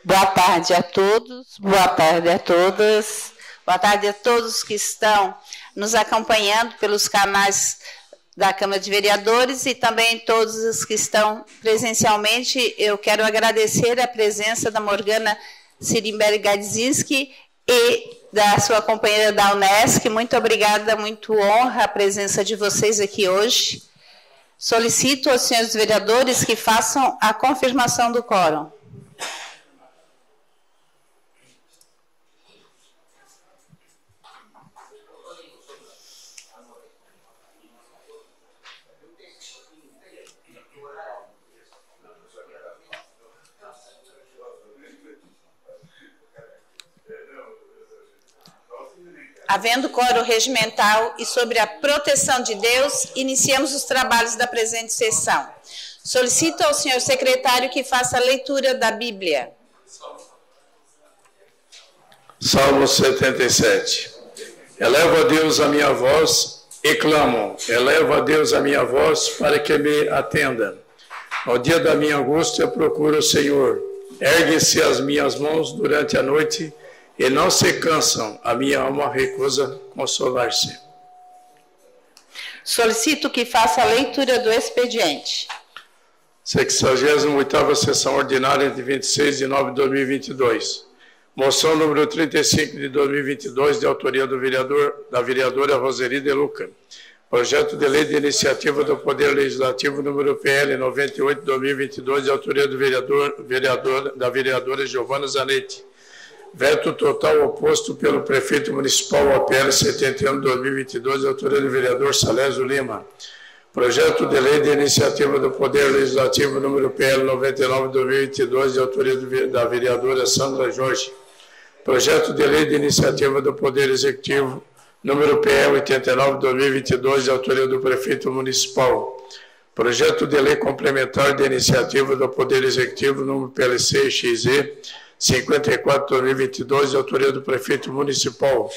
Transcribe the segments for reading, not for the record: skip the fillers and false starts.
Boa tarde a todos, boa tarde a todas, boa tarde a todos que estão nos acompanhando pelos canais da Câmara de Vereadores e também todos os que estão presencialmente. Eu quero agradecer a presença da Morgana Sirimberg Gadzinski e da sua companheira da Unesc. Muito obrigada, muito honra a presença de vocês aqui hoje. Solicito aos senhores vereadores que façam a confirmação do quórum. Havendo quórum regimental e sobre a proteção de Deus, iniciamos os trabalhos da presente sessão. Solicito ao senhor secretário que faça a leitura da Bíblia. Salmo 77. Elevo a Deus a minha voz e clamo. Elevo a Deus a minha voz para que me atenda. No dia da minha angústia procuro o Senhor. Ergue-se as minhas mãos durante a noite e não se cansam, a minha alma recusa consolar-se. Solicito que faça a leitura do expediente. 68ª Sessão Ordinária de 26 de nove de 2022. Moção número 35 de 2022, de autoria da vereadora Roseli De Luca. Projeto de Lei de Iniciativa do Poder Legislativo número PL 98 de 2022, de autoria do da vereadora Giovana Zanetti. Veto total oposto pelo prefeito municipal ao PL 71 de 2022, de autoria do vereador Salésio Lima. Projeto de Lei de Iniciativa do Poder Legislativo número PL 99 de 2022, de autoria da vereadora Sandra Jorge. Projeto de Lei de Iniciativa do Poder Executivo número PL 89 de 2022, de autoria do prefeito municipal. Projeto de Lei Complementar de Iniciativa do Poder Executivo número PLC-XE 54 de 2022, de autoria do prefeito municipal.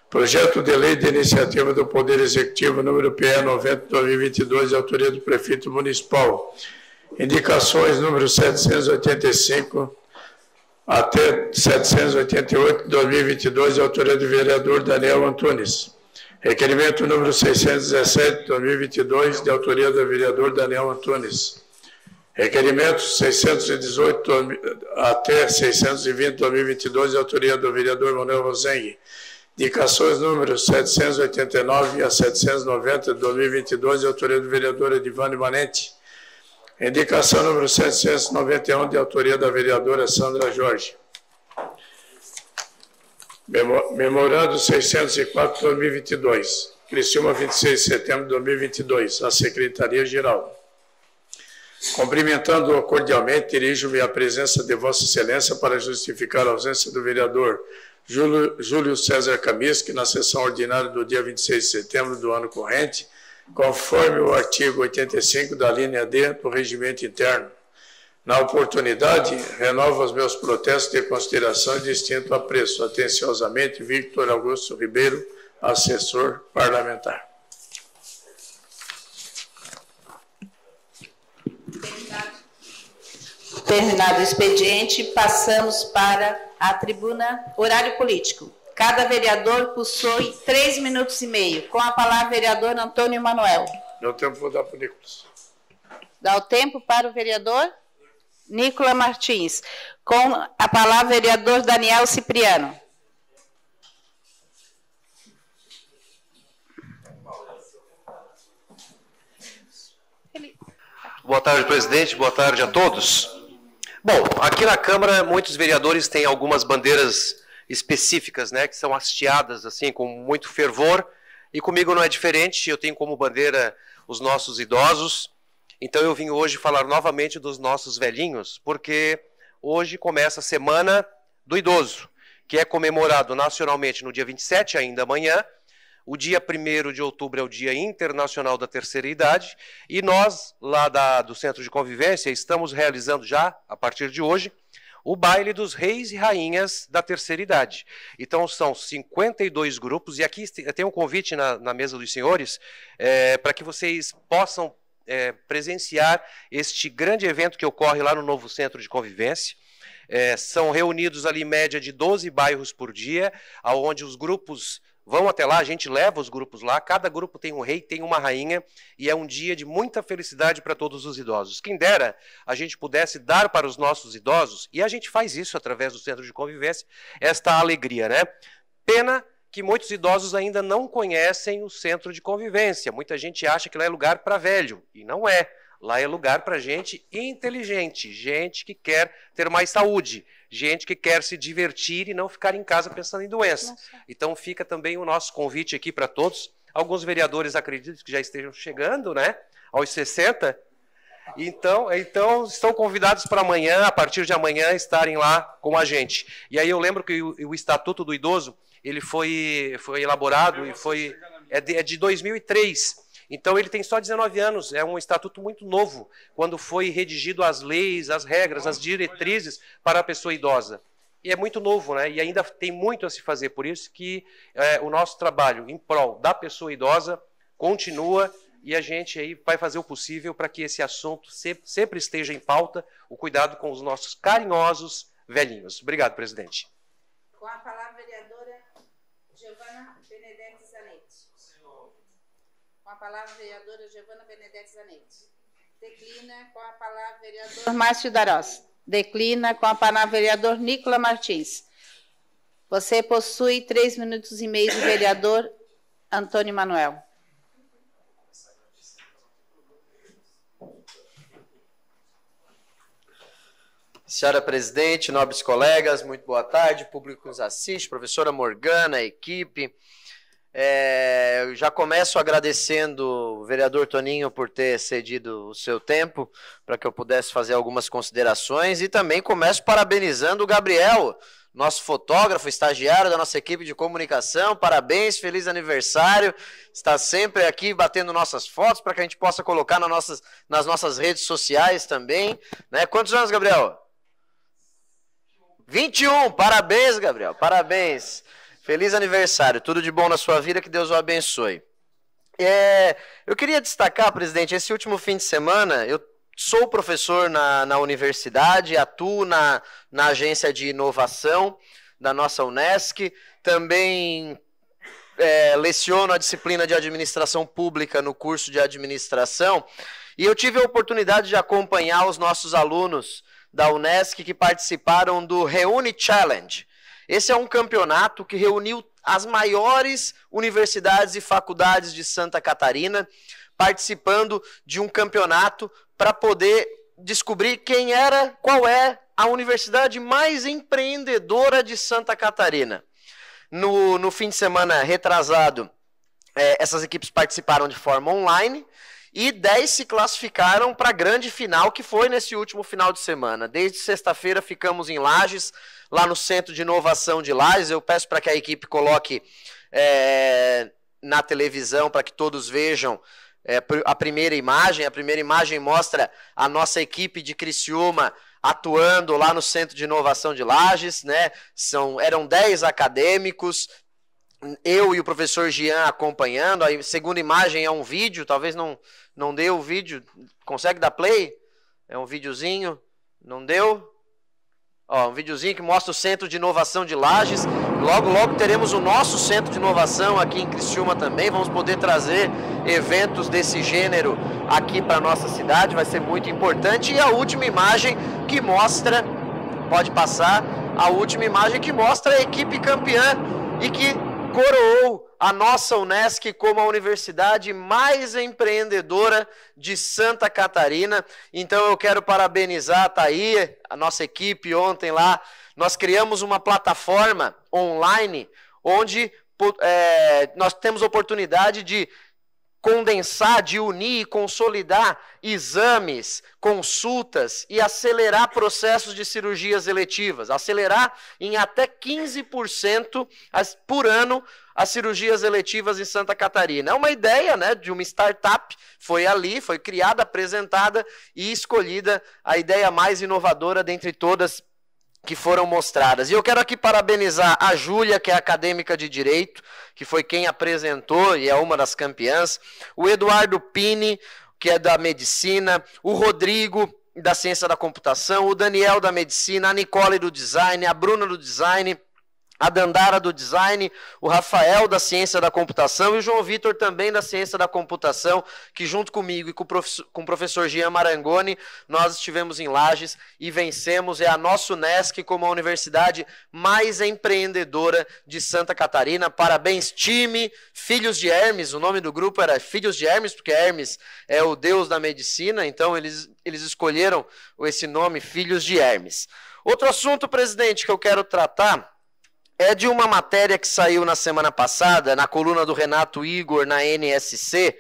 Projeto de Lei de Iniciativa do Poder Executivo número PE 90 de 2022, de autoria do prefeito municipal. Indicações número 785 até 788 de 2022, de autoria do vereador Daniel Antunes. Requerimento número 617 de 2022, de autoria do vereador Daniel Antunes. Requerimentos 618 até 620 de 2022, de autoria do vereador Manuel Rosengue. Indicações números 789 a 790 de 2022, de autoria do vereador Edivane Manente. Indicação número 791, de autoria da vereadora Sandra Jorge. Memorando 604 de 2022. Criciúma, 26 de setembro de 2022. A Secretaria-Geral. Cumprimentando-o cordialmente, dirijo-me à presença de Vossa Excelência para justificar a ausência do vereador Júlio César Kaminsky na sessão ordinária do dia 26 de setembro do ano corrente, conforme o artigo 85 da linha D do Regimento Interno. Na oportunidade, renovo os meus protestos de consideração e distinto apreço. Atenciosamente, Victor Augusto Ribeiro, assessor parlamentar. Terminado o expediente, passamos para a tribuna horário político. Cada vereador possui 3 minutos e meio. Com a palavra, vereador Antônio Manuel. Dá o tempo, vou dar para o Nicolas. Dá o tempo para o vereador Nicolas Martins. Com a palavra, vereador Daniel Cipriano. Boa tarde, presidente. Boa tarde a todos. Bom, aqui na Câmara, muitos vereadores têm algumas bandeiras específicas, né, que são hasteadas assim com muito fervor, e comigo não é diferente. Eu tenho como bandeira os nossos idosos. Então eu vim hoje falar novamente dos nossos velhinhos, porque hoje começa a Semana do Idoso, que é comemorado nacionalmente no dia 27, ainda amanhã. O dia 1º de outubro é o Dia Internacional da Terceira Idade, e nós, lá do Centro de Convivência, estamos realizando já, a partir de hoje, o baile dos reis e rainhas da terceira idade. Então são 52 grupos, e aqui tem um convite na mesa dos senhores, para que vocês possam presenciar este grande evento que ocorre lá no novo Centro de Convivência. São reunidos ali em média de 12 bairros por dia, onde os grupos vão até lá, a gente leva os grupos lá, cada grupo tem um rei, tem uma rainha, e é um dia de muita felicidade para todos os idosos. Quem dera a gente pudesse dar para os nossos idosos, e a gente faz isso através do Centro de Convivência, esta alegria, né? Pena que muitos idosos ainda não conhecem o Centro de Convivência. Muita gente acha que lá é lugar para velho, e não é. Lá é lugar para gente inteligente, gente que quer ter mais saúde, gente que quer se divertir e não ficar em casa pensando em doença. Então fica também o nosso convite aqui para todos. Alguns vereadores acredito que já estejam chegando, né, aos 60. Então estão convidados para amanhã, a partir de amanhã, estarem lá com a gente. E aí eu lembro que o Estatuto do Idoso, ele foi elaborado e é de 2003. Então ele tem só 19 anos, é um estatuto muito novo, quando foi redigido as leis, as regras, as diretrizes para a pessoa idosa. E é muito novo, né? E ainda tem muito a se fazer, por isso que o nosso trabalho em prol da pessoa idosa continua e a gente aí vai fazer o possível para que esse assunto sempre esteja em pauta, o cuidado com os nossos carinhosos velhinhos. Obrigado, presidente. Com a palavra, vereadora Giovana Benedetti Zanetti. Com a palavra, vereadora Giovana Benedetti Zanetti. Declina com a palavra, vereador Márcio Darós. Declina com a palavra, vereador Nicola Martins. Você possui 3 minutos e meio, vereador Antônio Manuel. Senhora presidente, nobres colegas, muito boa tarde, público que nos assiste, professora Morgana, equipe. Eu já começo agradecendo o vereador Toninho por ter cedido o seu tempo para que eu pudesse fazer algumas considerações e também começo parabenizando o Gabriel, nosso fotógrafo, estagiário da nossa equipe de comunicação. Parabéns, feliz aniversário, está sempre aqui batendo nossas fotos para que a gente possa colocar nas nossas redes sociais também, né? Quantos anos, Gabriel? 21, parabéns, Gabriel, parabéns. Feliz aniversário, tudo de bom na sua vida, que Deus o abençoe. Eu queria destacar, presidente, esse último fim de semana, eu sou professor na universidade, atuo na agência de inovação da nossa Unesc, também leciono a disciplina de administração pública no curso de administração, e eu tive a oportunidade de acompanhar os nossos alunos da Unesc que participaram do Reúne Challenge. Esse é um campeonato que reuniu as maiores universidades e faculdades de Santa Catarina, participando de um campeonato para poder descobrir qual é a universidade mais empreendedora de Santa Catarina. No fim de semana retrasado, essas equipes participaram de forma online e 10 se classificaram para a grande final, que foi nesse último final de semana. Desde sexta-feira ficamos em Lages, lá no Centro de Inovação de Lages. Eu peço para que a equipe coloque na televisão para que todos vejam a primeira imagem. A primeira imagem mostra a nossa equipe de Criciúma atuando lá no Centro de Inovação de Lages, né? Eram 10 acadêmicos, eu e o professor Jean acompanhando. A segunda imagem é um vídeo, talvez não deu o vídeo. Consegue dar play? É um videozinho, não deu? Um videozinho que mostra o Centro de Inovação de Lages. Logo, logo teremos o nosso Centro de Inovação aqui em Criciúma também. Vamos poder trazer eventos desse gênero aqui para a nossa cidade. Vai ser muito importante. E a última imagem que mostra, pode passar, a última imagem que mostra a equipe campeã e que coroou a nossa Unesc como a universidade mais empreendedora de Santa Catarina. Então eu quero parabenizar, tá aí, a nossa equipe ontem lá. Nós criamos uma plataforma online onde nós temos oportunidade de condensar, de unir e consolidar exames, consultas e acelerar processos de cirurgias eletivas, acelerar em até 15% por ano as cirurgias eletivas em Santa Catarina. É uma ideia, né, de uma startup, foi criada, apresentada e escolhida a ideia mais inovadora dentre todas que foram mostradas. E eu quero aqui parabenizar a Júlia, que é acadêmica de Direito, que foi quem apresentou e é uma das campeãs, o Eduardo Pini, que é da Medicina, o Rodrigo, da ciência da computação, o Daniel da medicina, a Nicole do design, a Bruna do design, a Dandara do design, o Rafael da ciência da computação e o João Vitor também da ciência da computação, que junto comigo e com o professor Jean Marangoni, nós estivemos em Lages e vencemos. É a nossa Unesc como a universidade mais empreendedora de Santa Catarina. Parabéns, time Filhos de Hermes. O nome do grupo era Filhos de Hermes, porque Hermes é o deus da medicina, então eles escolheram esse nome, Filhos de Hermes. Outro assunto, presidente, que eu quero tratar é de uma matéria que saiu na semana passada, na coluna do Renato Igor, na NSC,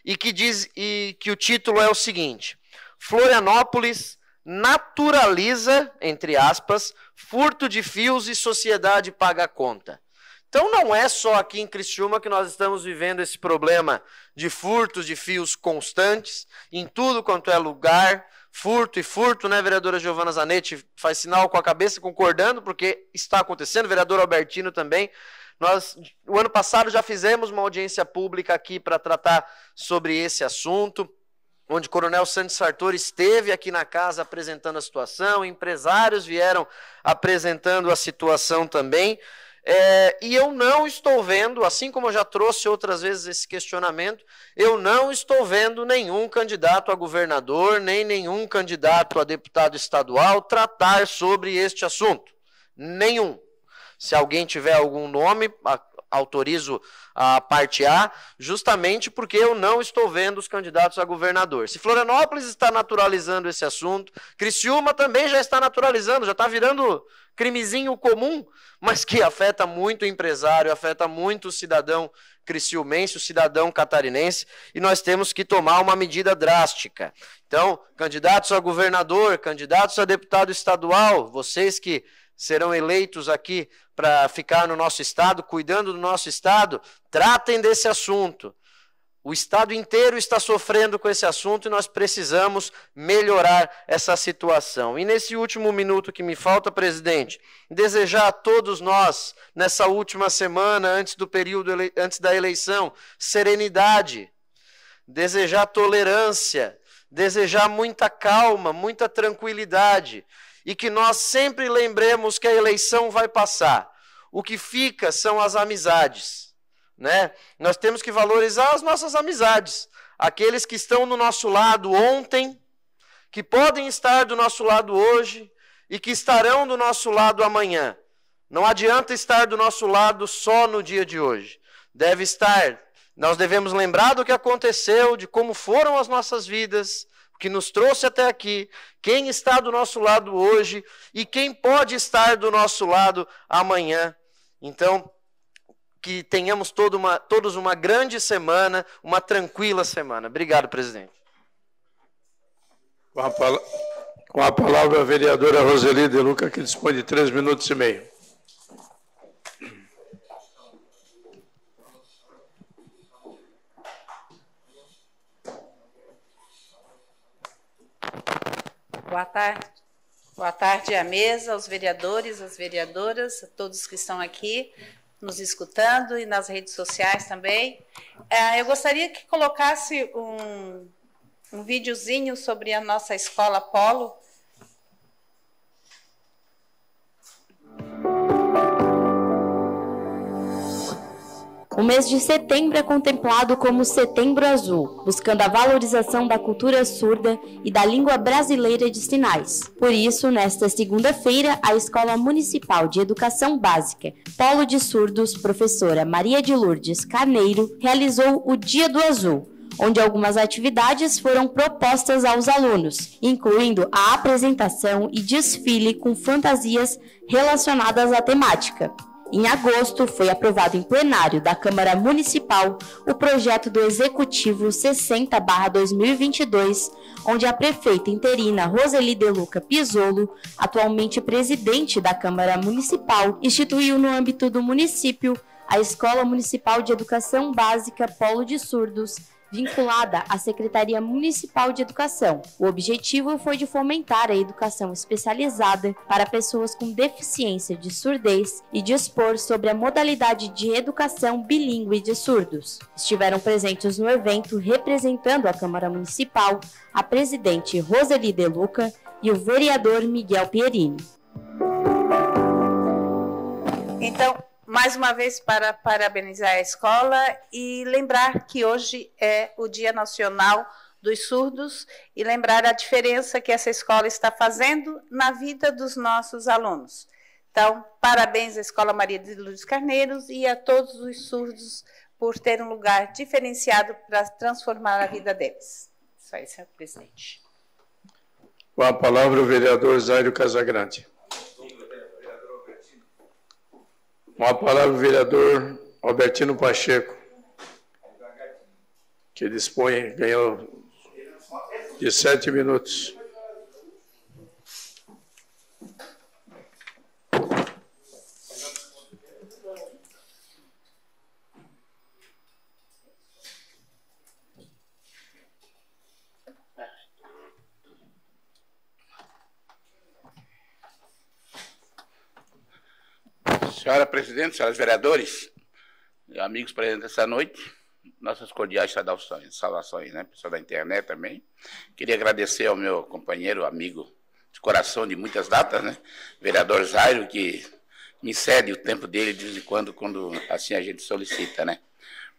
e que o título é o seguinte: Florianópolis naturaliza, entre aspas, furto de fios e sociedade paga a conta. Então não é só aqui em Criciúma que nós estamos vivendo esse problema de furtos de fios constantes, em tudo quanto é lugar. Furto e furto, né, vereadora Giovana Zanetti faz sinal com a cabeça, concordando, porque está acontecendo, vereador Albertino também. Nós, o ano passado, já fizemos uma audiência pública aqui para tratar sobre esse assunto, onde o Coronel Santos Sartori esteve aqui na casa apresentando a situação, empresários vieram apresentando a situação também. E eu não estou vendo, assim como eu já trouxe outras vezes esse questionamento, eu não estou vendo nenhum candidato a governador, nem nenhum candidato a deputado estadual tratar sobre este assunto. Nenhum. Se alguém tiver algum nome, autorizo a partear, justamente porque eu não estou vendo os candidatos a governador. Se Florianópolis está naturalizando esse assunto, Criciúma também já está naturalizando, já está virando crimezinho comum, mas que afeta muito o empresário, afeta muito o cidadão criciumense, o cidadão catarinense, e nós temos que tomar uma medida drástica. Então, candidatos a governador, candidatos a deputado estadual, vocês que serão eleitos aqui para ficar no nosso estado, cuidando do nosso estado, tratem desse assunto. O estado inteiro está sofrendo com esse assunto e nós precisamos melhorar essa situação. E nesse último minuto que me falta, presidente, desejar a todos nós, nessa última semana, antes da eleição, serenidade, desejar tolerância, desejar muita calma, muita tranquilidade, e que nós sempre lembremos que a eleição vai passar. O que fica são as amizades. Né? Nós temos que valorizar as nossas amizades, aqueles que estão do nosso lado ontem, que podem estar do nosso lado hoje e que estarão do nosso lado amanhã. Não adianta estar do nosso lado só no dia de hoje. Nós devemos lembrar do que aconteceu, de como foram as nossas vidas, o que nos trouxe até aqui, quem está do nosso lado hoje e quem pode estar do nosso lado amanhã. Então, que tenhamos todos uma grande semana, uma tranquila semana. Obrigado, presidente. Com a palavra a vereadora Roseli De Luca, que dispõe de 3 minutos e meio. Boa tarde. Boa tarde à mesa, aos vereadores, às vereadoras, a todos que estão aqui nos escutando e nas redes sociais também. Eu gostaria que colocasse um videozinho sobre a nossa escola Polo. O mês de setembro é contemplado como Setembro Azul, buscando a valorização da cultura surda e da língua brasileira de sinais. Por isso, nesta segunda-feira, a Escola Municipal de Educação Básica, Polo de Surdos, professora Maria de Lourdes Carneiro, realizou o Dia do Azul, onde algumas atividades foram propostas aos alunos, incluindo a apresentação e desfile com fantasias relacionadas à temática. Em agosto, foi aprovado em plenário da Câmara Municipal o projeto do Executivo 60/2022, onde a prefeita interina Roseli De Luca Pizzolo, atualmente presidente da Câmara Municipal, instituiu no âmbito do município a Escola Municipal de Educação Básica Polo de Surdos, vinculada à Secretaria Municipal de Educação. O objetivo foi de fomentar a educação especializada para pessoas com deficiência de surdez e dispor sobre a modalidade de educação bilíngue de surdos. Estiveram presentes no evento, representando a Câmara Municipal, a presidente Roseli De Luca e o vereador Miguel Pierini. Então, mais uma vez, para parabenizar a escola e lembrar que hoje é o Dia Nacional dos Surdos e lembrar a diferença que essa escola está fazendo na vida dos nossos alunos. Então, parabéns à Escola Maria de Lourdes Carneiros e a todos os surdos por ter um lugar diferenciado para transformar a vida deles. Isso aí, senhor presidente. Com a palavra o vereador Zairo Casagrande. Com a palavra o vereador Albertino Pacheco, que ganhou de 7 minutos. Senhora presidente, senhores vereadores, amigos presentes essa noite, nossas cordiais saudações, né? Pessoal da internet também. Queria agradecer ao meu companheiro, amigo de coração de muitas datas, né? Vereador Zairo, que me cede o tempo dele de vez em quando assim a gente solicita, né?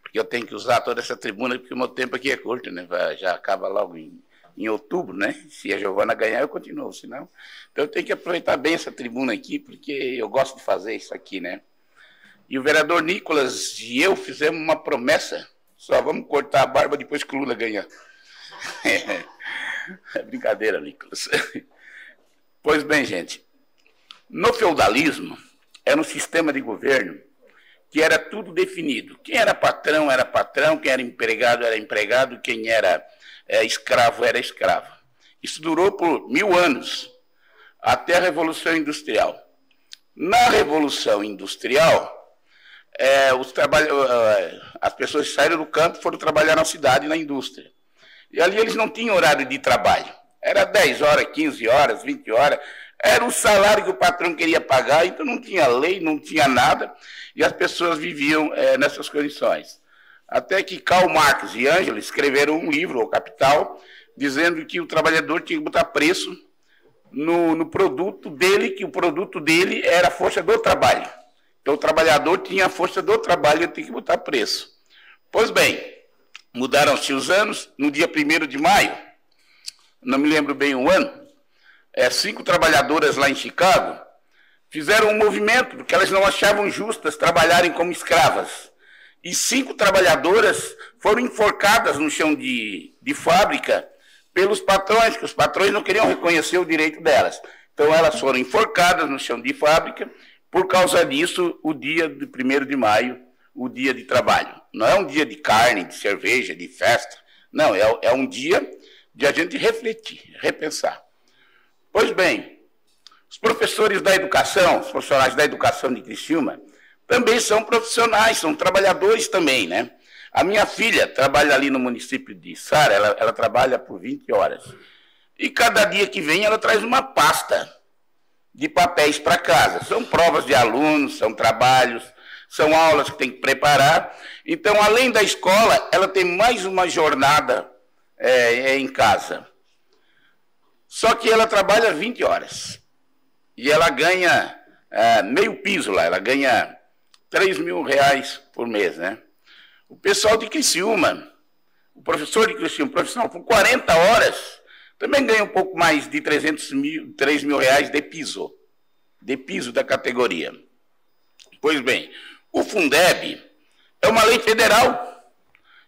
Porque eu tenho que usar toda essa tribuna, porque o meu tempo aqui é curto, né? Já acaba logo em outubro, né? Se a Giovana ganhar, eu continuo, senão... Então eu tenho que aproveitar bem essa tribuna aqui, porque eu gosto de fazer isso aqui, né? E o vereador Nicolas e eu fizemos uma promessa, só vamos cortar a barba depois que o Lula ganhar. É brincadeira, Nicolas. Pois bem, gente, no feudalismo, era um sistema de governo que era tudo definido. Quem era patrão, quem era empregado, quem era escravo era escravo. Isso durou por 1000 anos, até a Revolução Industrial. Na Revolução Industrial, as pessoas saíram do campo e foram trabalhar na cidade, na indústria. E ali eles não tinham horário de trabalho. Era 10 horas, 15 horas, 20 horas. Era o salário que o patrão queria pagar, então não tinha lei, não tinha nada, e as pessoas viviam nessas condições. Até que Karl Marx e Engels escreveram um livro, O Capital, dizendo que o trabalhador tinha que botar preço no produto dele, que o produto dele era a força do trabalho. Então o trabalhador tinha a força do trabalho e tinha que botar preço. Pois bem, mudaram-se os anos, no dia 1º de maio, não me lembro bem o ano, 5 trabalhadoras lá em Chicago fizeram um movimento, porque elas não achavam justas trabalharem como escravas. E 5 trabalhadoras foram enforcadas no chão de fábrica pelos patrões, que os patrões não queriam reconhecer o direito delas. Então elas foram enforcadas no chão de fábrica. Por causa disso, o dia de 1º de maio, o dia de trabalho. Não é um dia de carne, de cerveja, de festa. Não, é um dia de a gente refletir, repensar. Pois bem, os professores da educação, os profissionais da educação de Criciúma, também são profissionais, são trabalhadores também, né? A minha filha trabalha ali no município de Sara, ela trabalha por 20 horas. E cada dia que vem ela traz uma pasta de papéis para casa. São provas de alunos, são trabalhos, são aulas que tem que preparar. Então, além da escola, ela tem mais uma jornada em casa. Só que ela trabalha 20 horas. E ela ganha meio piso lá, ela ganha 3 mil reais por mês, né? O pessoal de Criciúma, o professor de Criciúma, profissional por 40 horas, também ganha um pouco mais de 3 mil reais de piso da categoria. Pois bem, o Fundeb é uma lei federal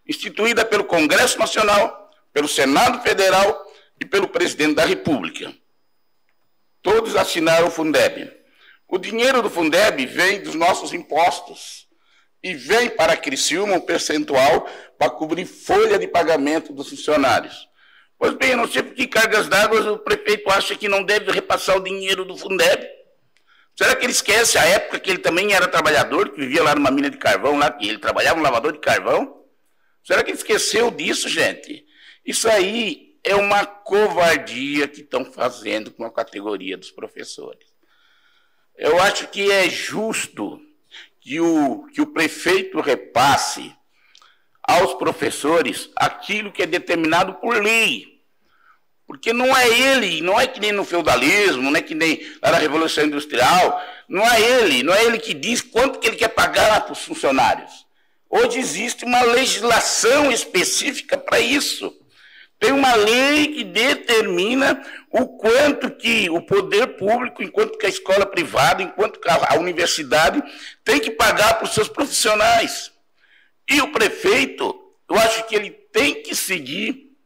instituída pelo Congresso Nacional, pelo Senado Federal e pelo Presidente da República. Todos assinaram o Fundeb. O dinheiro do Fundeb vem dos nossos impostos e vem para Criciúma um percentual para cobrir folha de pagamento dos funcionários. Pois bem, eu não sei por que cargas d'água o prefeito acha que não deve repassar o dinheiro do Fundeb. Será que ele esquece a época que ele também era trabalhador, que vivia lá numa mina de carvão, lá, que ele trabalhava no lavador de carvão? Será que esqueceu disso, gente? Isso aí é uma covardia que estão fazendo com a categoria dos professores. Eu acho que é justo que o prefeito repasse aos professores aquilo que é determinado por lei. Porque não é ele, não é que nem no feudalismo, não é que nem lá na Revolução Industrial, não é ele que diz quanto que ele quer pagar para os funcionários. Hoje existe uma legislação específica para isso. Tem uma lei que determina o quanto que o poder público, enquanto que a escola privada, enquanto que a universidade, tem que pagar para os seus profissionais. E o prefeito, eu acho que ele tem que seguir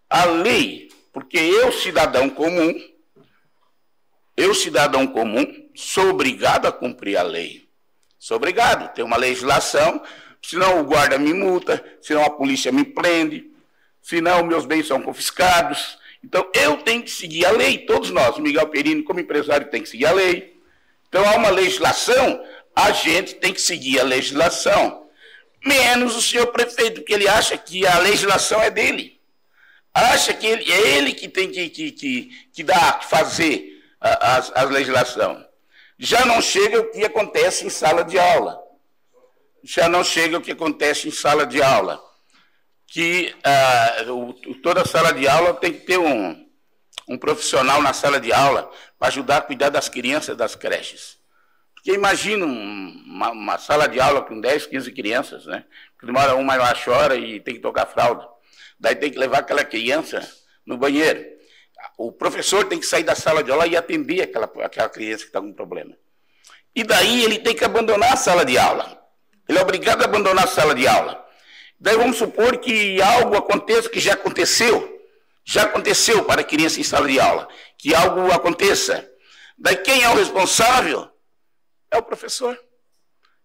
a lei, porque eu, cidadão comum, sou obrigado a cumprir a lei. Sou obrigado, tem uma legislação, senão o guarda me multa, senão a polícia me prende, senão meus bens são confiscados. Então, eu tenho que seguir a lei, todos nós, o Miguel Perini, como empresário, tem que seguir a lei. Então, há uma legislação, a gente tem que seguir a legislação. Menos o senhor prefeito, que ele acha que a legislação é dele. Acha que é ele que tem que fazer a legislação. Já não chega o que acontece em sala de aula. Que toda sala de aula tem que ter um profissional na sala de aula para ajudar a cuidar das crianças das creches. Porque imagina uma sala de aula com 10, 15 crianças, né? Uma lá chora e tem que tocar fralda. Daí tem que levar aquela criança no banheiro. O professor tem que sair da sala de aula e atender aquela criança que está com problema. E daí ele tem que abandonar a sala de aula. Ele é obrigado a abandonar a sala de aula. Daí vamos supor que algo aconteça, que já aconteceu para a criança em sala de aula, que algo aconteça. Daí quem é o responsável? É o professor.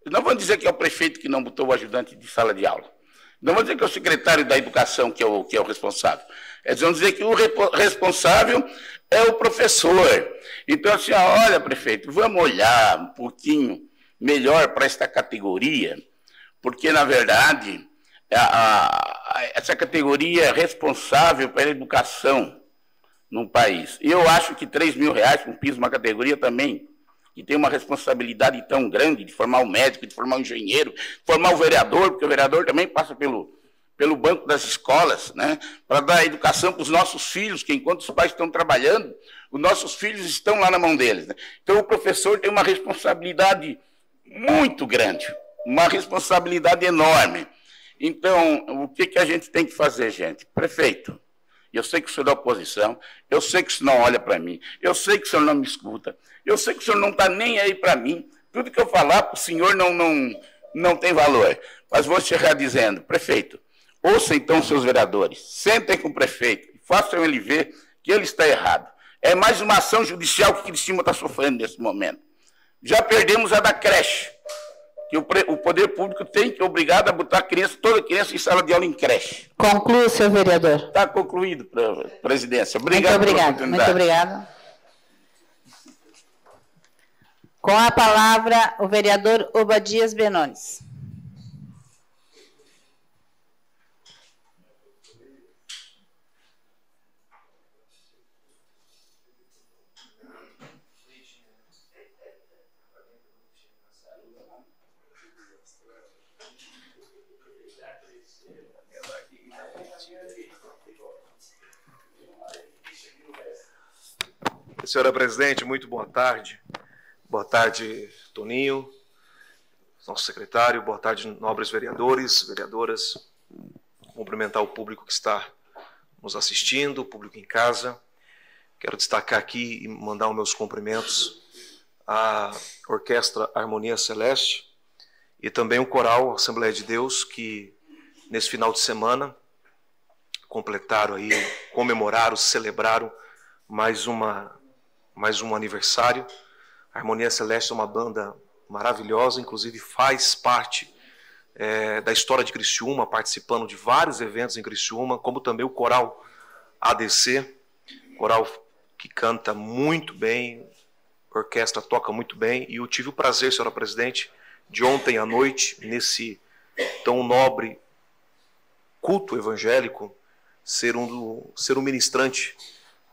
Eles não vão dizer que é o prefeito que não botou o ajudante de sala de aula. Não vão dizer que é o secretário da educação que é o responsável. Eles vão dizer que o responsável é o professor. Então, assim, olha, prefeito, vamos olhar um pouquinho melhor para esta categoria, porque, na verdade, essa categoria é responsável pela educação no país. E eu acho que R$3.000 para um piso, uma categoria também, que tem uma responsabilidade tão grande de formar um médico, de formar um engenheiro, de formar um vereador, porque o vereador também passa pelo banco das escolas, né, para dar educação para os nossos filhos, que enquanto os pais estão trabalhando, os nossos filhos estão lá na mão deles. Né? Então o professor tem uma responsabilidade muito grande, uma responsabilidade enorme. Então, o que a gente tem que fazer, gente? Prefeito, eu sei que o senhor é da oposição, eu sei que o senhor não olha para mim, eu sei que o senhor não me escuta, eu sei que o senhor não está nem aí para mim, tudo que eu falar para o senhor não tem valor. Mas vou chegar dizendo, prefeito, ouça então os seus vereadores, sentem com o prefeito e façam ele ver que ele está errado. É mais uma ação judicial que Criciúma está sofrendo nesse momento. Já perdemos a da creche, que o poder público tem que obrigado a botar toda criança em sala de aula em creche. Conclua, senhor vereador. Está concluído, presidência. Obrigado. Muito obrigado. Com a palavra, o vereador Obadias Benones. Senhora presidente, muito boa tarde. Boa tarde, Toninho, nosso secretário. Boa tarde, nobres vereadores, vereadoras. Cumprimentar o público que está nos assistindo, o público em casa. Quero destacar aqui e mandar os meus cumprimentos à Orquestra Harmonia Celeste e também o Coral Assembleia de Deus, que nesse final de semana completaram aí, comemoraram, celebraram mais um aniversário. A Harmonia Celeste é uma banda maravilhosa, inclusive faz parte da história de Criciúma, participando de vários eventos em Criciúma, como também o Coral ADC, coral que canta muito bem, a orquestra toca muito bem, e eu tive o prazer, senhora presidente, de ontem à noite, nesse tão nobre culto evangélico, ser um ministrante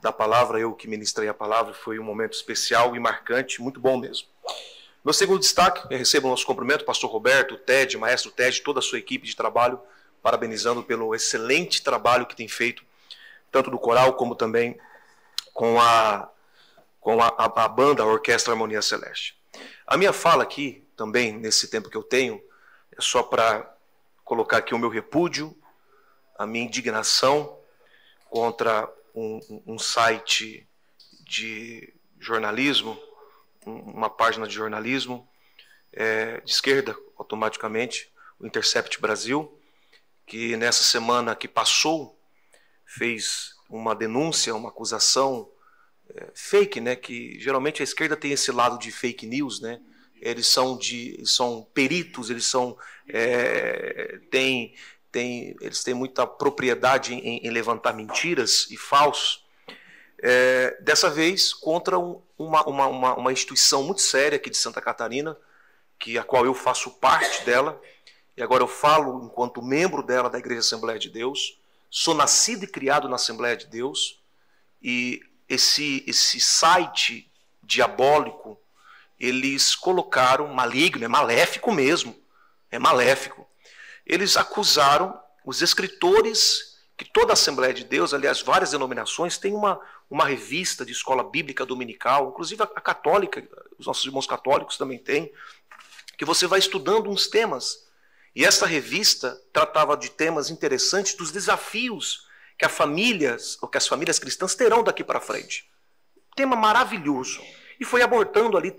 da palavra, eu que ministrei a palavra, foi um momento especial e marcante, muito bom mesmo. Meu segundo destaque, eu recebo o nosso cumprimento, pastor Roberto, o Ted, maestro Ted, toda a sua equipe de trabalho, parabenizando pelo excelente trabalho que tem feito, tanto do coral como também com a banda, a Orquestra Harmonia Celeste. A minha fala aqui, também, nesse tempo que eu tenho, é só para colocar aqui o meu repúdio, a minha indignação contra um site de jornalismo, uma página de jornalismo de esquerda, automaticamente, o Intercept Brasil, que nessa semana que passou, fez uma denúncia, uma acusação fake, né? Que geralmente a esquerda tem esse lado de fake news, né? Eles são peritos, eles têm muita propriedade em levantar mentiras e falsos. Dessa vez contra uma instituição muito séria aqui de Santa Catarina, a qual eu faço parte dela, e agora eu falo enquanto membro dela, da Igreja Assembleia de Deus. Sou nascido e criado na Assembleia de Deus, e esse site diabólico, eles colocaram, maligno, é maléfico mesmo, é maléfico. Eles acusaram os escritores, que toda a Assembleia de Deus, aliás, várias denominações, tem uma revista de escola bíblica dominical, inclusive a católica, os nossos irmãos católicos também têm, que você vai estudando uns temas. E essa revista tratava de temas interessantes, dos desafios que as famílias cristãs terão daqui para frente. Tema maravilhoso. E foi abordando ali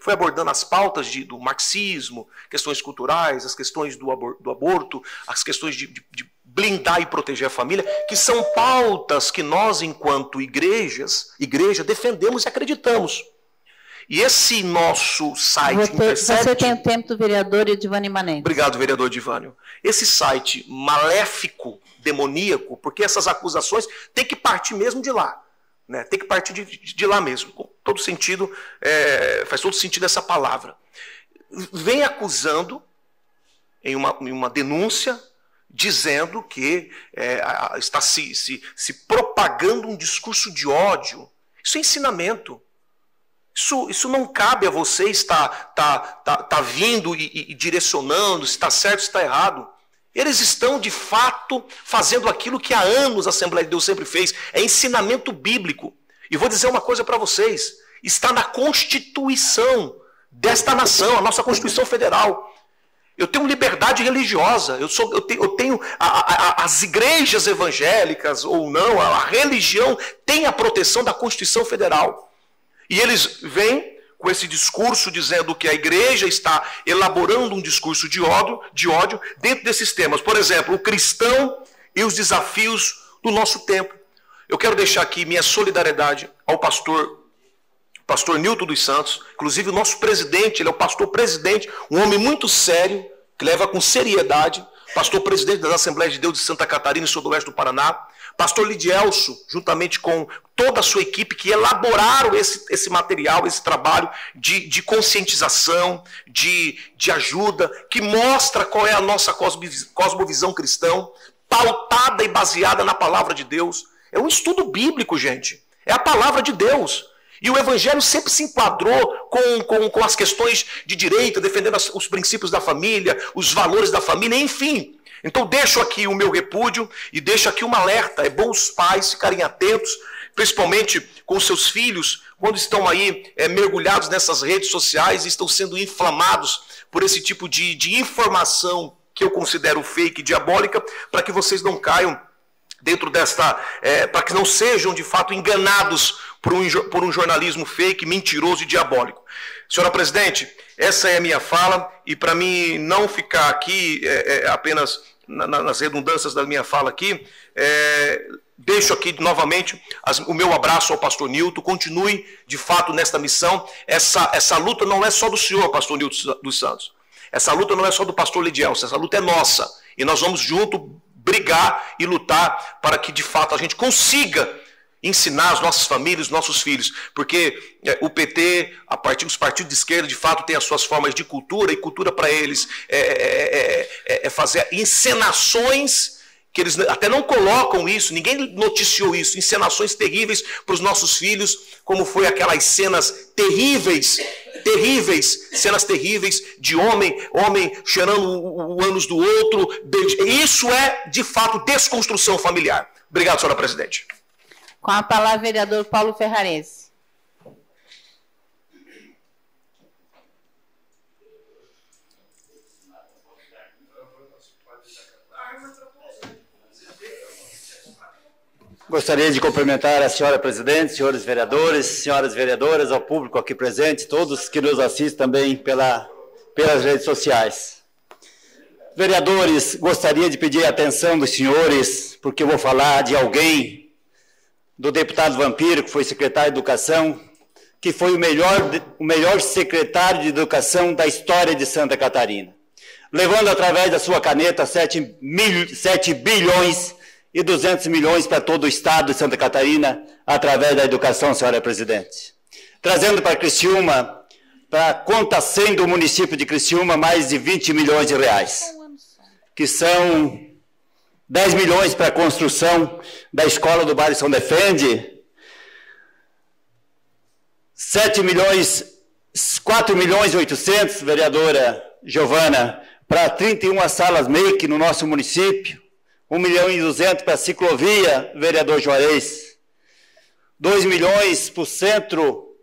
foi abordando as pautas do marxismo, questões culturais, as questões do aborto, as questões de blindar e proteger a família, que são pautas que nós, enquanto igreja, defendemos e acreditamos. E esse nosso site Intercept... Você tem o tempo do vereador Edivânio Imanente. Obrigado, vereador Edivânio. Esse site maléfico, demoníaco, porque essas acusações têm que partir mesmo de lá. Né? Tem que partir de lá mesmo. Com todo sentido, faz todo sentido essa palavra. Vem acusando, em uma denúncia, dizendo que está se propagando um discurso de ódio. Isso é ensinamento. Isso não cabe a você estar vindo e direcionando se está certo, se está errado. Eles estão, de fato, fazendo aquilo que há anos a Assembleia de Deus sempre fez. É ensinamento bíblico. E vou dizer uma coisa para vocês. Está na Constituição desta nação, a nossa Constituição Federal. Eu tenho liberdade religiosa. Eu tenho as igrejas evangélicas ou não, a religião tem a proteção da Constituição Federal. E eles vêm com esse discurso dizendo que a igreja está elaborando um discurso de ódio dentro desses temas. Por exemplo, o cristão e os desafios do nosso tempo. Eu quero deixar aqui minha solidariedade ao pastor Nilton dos Santos, inclusive o nosso presidente, ele é o pastor presidente, um homem muito sério, que leva com seriedade, pastor presidente das Assembleias de Deus de Santa Catarina e Sudoeste do Paraná, pastor Lidielso, juntamente com toda a sua equipe, que elaboraram esse material, esse trabalho de conscientização, de ajuda, que mostra qual é a nossa cosmovisão cristã, pautada e baseada na palavra de Deus. É um estudo bíblico, gente. É a palavra de Deus. E o Evangelho sempre se enquadrou com as questões de direito, defendendo os princípios da família, os valores da família, enfim. Então deixo aqui o meu repúdio e deixo aqui um alerta. É bom os pais ficarem atentos, principalmente com os seus filhos, quando estão aí mergulhados nessas redes sociais e estão sendo inflamados por esse tipo de informação que eu considero fake, diabólica, para que vocês não caiam dentro para que não sejam de fato enganados por um jornalismo fake, mentiroso e diabólico. Senhora presidente, essa é a minha fala, e para mim não ficar aqui apenas nas redundâncias da minha fala aqui, deixo aqui novamente o meu abraço ao pastor Nilton. Continue de fato nesta missão. Essa luta não é só do senhor, pastor Nilton dos Santos. Essa luta não é só do pastor Lidielso, essa luta é nossa. E nós vamos junto brigar e lutar para que de fato a gente consiga ensinar as nossas famílias, os nossos filhos, porque o PT, os partidos de esquerda, de fato, têm as suas formas de cultura, e cultura para eles é fazer encenações que eles até não colocam isso, ninguém noticiou isso, encenações terríveis para os nossos filhos, como foi aquelas cenas terríveis, cenas terríveis de homem cheirando o ânus do outro. Isso é, de fato, desconstrução familiar. Obrigado, senhora presidente. Com a palavra, vereador Paulo Ferrarense. Gostaria de cumprimentar a senhora presidente, senhores vereadores, senhoras vereadoras, ao público aqui presente, todos que nos assistem também pelas redes sociais. Vereadores, gostaria de pedir a atenção dos senhores, porque eu vou falar de alguém, do deputado Vampiro, que foi secretário de Educação, que foi o melhor secretário de Educação da história de Santa Catarina, levando através da sua caneta 7 bilhões e 200 milhões para todo o estado de Santa Catarina, através da educação, senhora presidente. Trazendo para Criciúma, para a conta 100 do município de Criciúma, mais de 20 milhões de reais, que são 10 milhões para a construção da escola do bairro São Defende, 4 milhões e 800, vereadora Giovana, para 31 salas make no nosso município, 1 milhão e 200 para a ciclovia, vereador Juarez, 2 milhões para o centro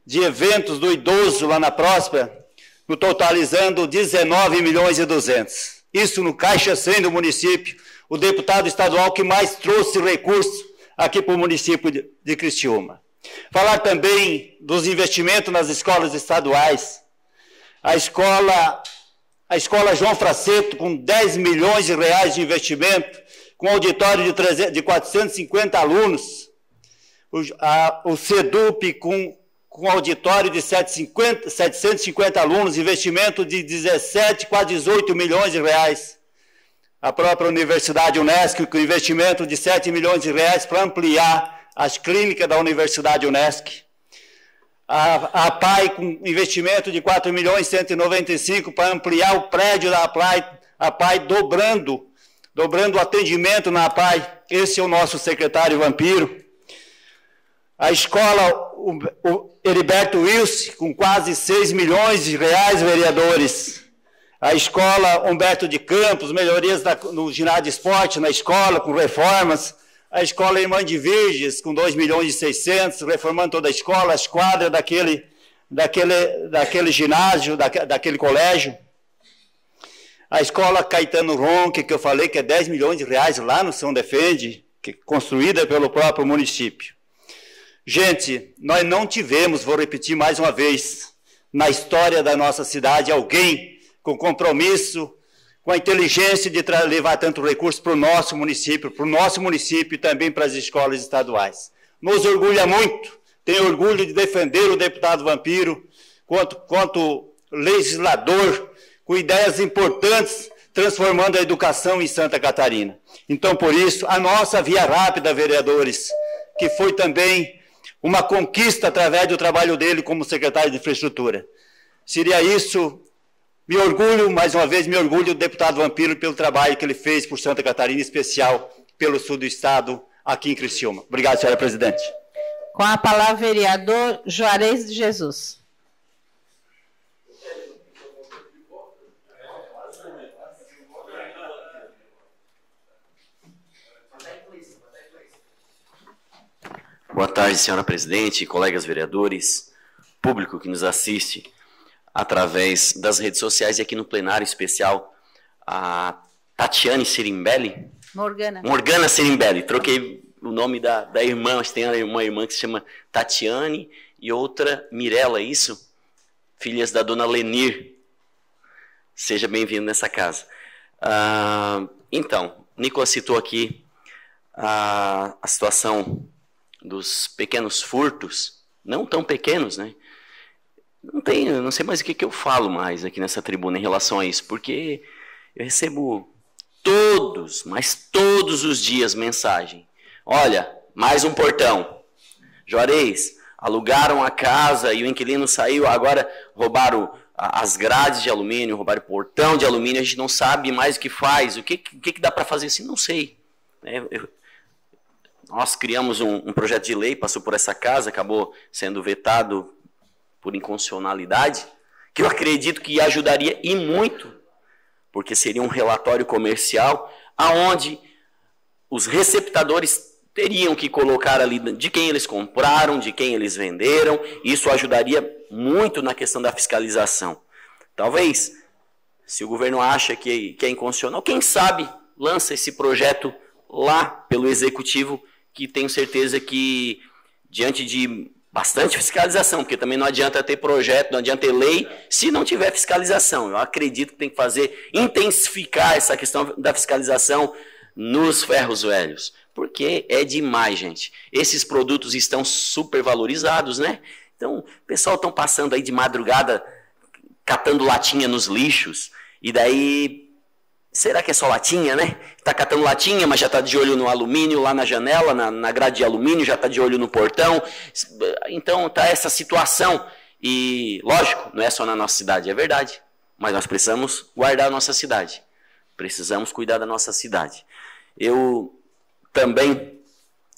de eventos do idoso lá na Próspera, no totalizando 19 milhões e 200. Isso no Caixa 100 do município, o deputado estadual que mais trouxe recursos aqui para o município de Criciúma. Falar também dos investimentos nas escolas estaduais. A escola João Fraceto, com 10 milhões de reais de investimento, com auditório de 450 alunos. O CEDUP, com auditório de 750 alunos, investimento de 17, quase 18 milhões de reais. A própria Universidade Unesc, com investimento de 7 milhões de reais para ampliar as clínicas da Universidade Unesc. A APAI, com investimento de 4 milhões e 195 para ampliar o prédio da APAI, dobrando o atendimento na APAI. Esse é o nosso secretário Vampiro. A escola o Heriberto Wilson, com quase 6 milhões de reais, vereadores. A escola Humberto de Campos, melhorias no ginásio de esporte na escola, com reformas. A escola Irmã de Virgens, com 2 milhões e 600, reformando toda a escola, as quadras daquele ginásio, daquele colégio. A escola Caetano Ronque, que eu falei que é 10 milhões de reais lá no São Defende, que é construída pelo próprio município. Gente, nós não tivemos, vou repetir mais uma vez, na história da nossa cidade, alguém com compromisso, com a inteligência de levar tanto recurso para o nosso município e também para as escolas estaduais. Nos orgulha muito, tenho orgulho de defender o deputado Vampiro, quanto legislador, com ideias importantes, transformando a educação em Santa Catarina. Então, por isso, a nossa via rápida, vereadores, que foi também uma conquista através do trabalho dele como secretário de Infraestrutura. Seria isso. Me orgulho, mais uma vez, do deputado Vampiro pelo trabalho que ele fez por Santa Catarina, em especial pelo sul do estado, aqui em Criciúma. Obrigado, senhora presidente. Com a palavra, vereador Juarez de Jesus. Boa tarde, senhora presidente, colegas vereadores, público que nos assiste através das redes sociais e aqui no plenário especial, a Tatiane Sirimbelli. Morgana Sirimbelli. Troquei o nome da irmã, acho que tem uma irmã que se chama Tatiane e outra Mirella, isso? Filhas da dona Lenir. Seja bem-vindo nessa casa. Então, Nicolas citou aqui a situação dos pequenos furtos, não tão pequenos, né? Não sei mais o que eu falo mais aqui nessa tribuna em relação a isso, porque eu recebo todos os dias mensagem. Olha, mais um portão. Juarez, alugaram a casa e o inquilino saiu, agora roubaram as grades de alumínio, roubaram o portão de alumínio, a gente não sabe mais o que faz. O que dá para fazer assim? Não sei. Nós criamos um projeto de lei, passou por essa casa, acabou sendo vetado por inconstitucionalidade, que eu acredito que ajudaria e muito, porque seria um relatório comercial, aonde os receptadores teriam que colocar ali de quem eles compraram, de quem eles venderam. Isso ajudaria muito na questão da fiscalização. Talvez, se o governo acha que é inconstitucional, quem sabe lança esse projeto lá pelo Executivo, que tenho certeza que, diante de bastante fiscalização, porque também não adianta ter projeto, não adianta ter lei, se não tiver fiscalização. Eu acredito que tem que intensificar essa questão da fiscalização nos ferros velhos, porque é demais, gente. Esses produtos estão supervalorizados, né? Então, o pessoal estão passando aí de madrugada, catando latinha nos lixos, e daí, será que é só latinha, né? Está catando latinha, mas já está de olho no alumínio, lá na janela, na grade de alumínio, já está de olho no portão. Então, está essa situação. E, lógico, não é só na nossa cidade, é verdade. Mas nós precisamos guardar a nossa cidade. Precisamos cuidar da nossa cidade. Eu também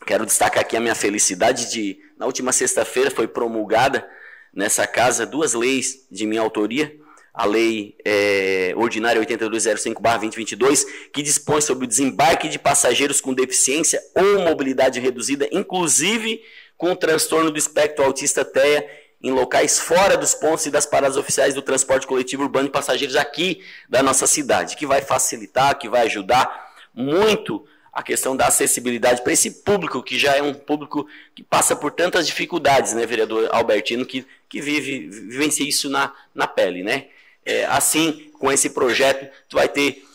quero destacar aqui a minha felicidade de, na última sexta-feira, foi promulgada nessa casa 2 leis de minha autoria. A Lei Ordinária 8205/2022, que dispõe sobre o desembarque de passageiros com deficiência ou mobilidade reduzida, inclusive com transtorno do espectro autista TEA, em locais fora dos pontos e das paradas oficiais do transporte coletivo urbano de passageiros aqui da nossa cidade, que vai facilitar, que vai ajudar muito a questão da acessibilidade para esse público, que já é um público que passa por tantas dificuldades, né, vereador Albertino, que vivencia isso na pele, né? Assim, com esse projeto, tu vai ter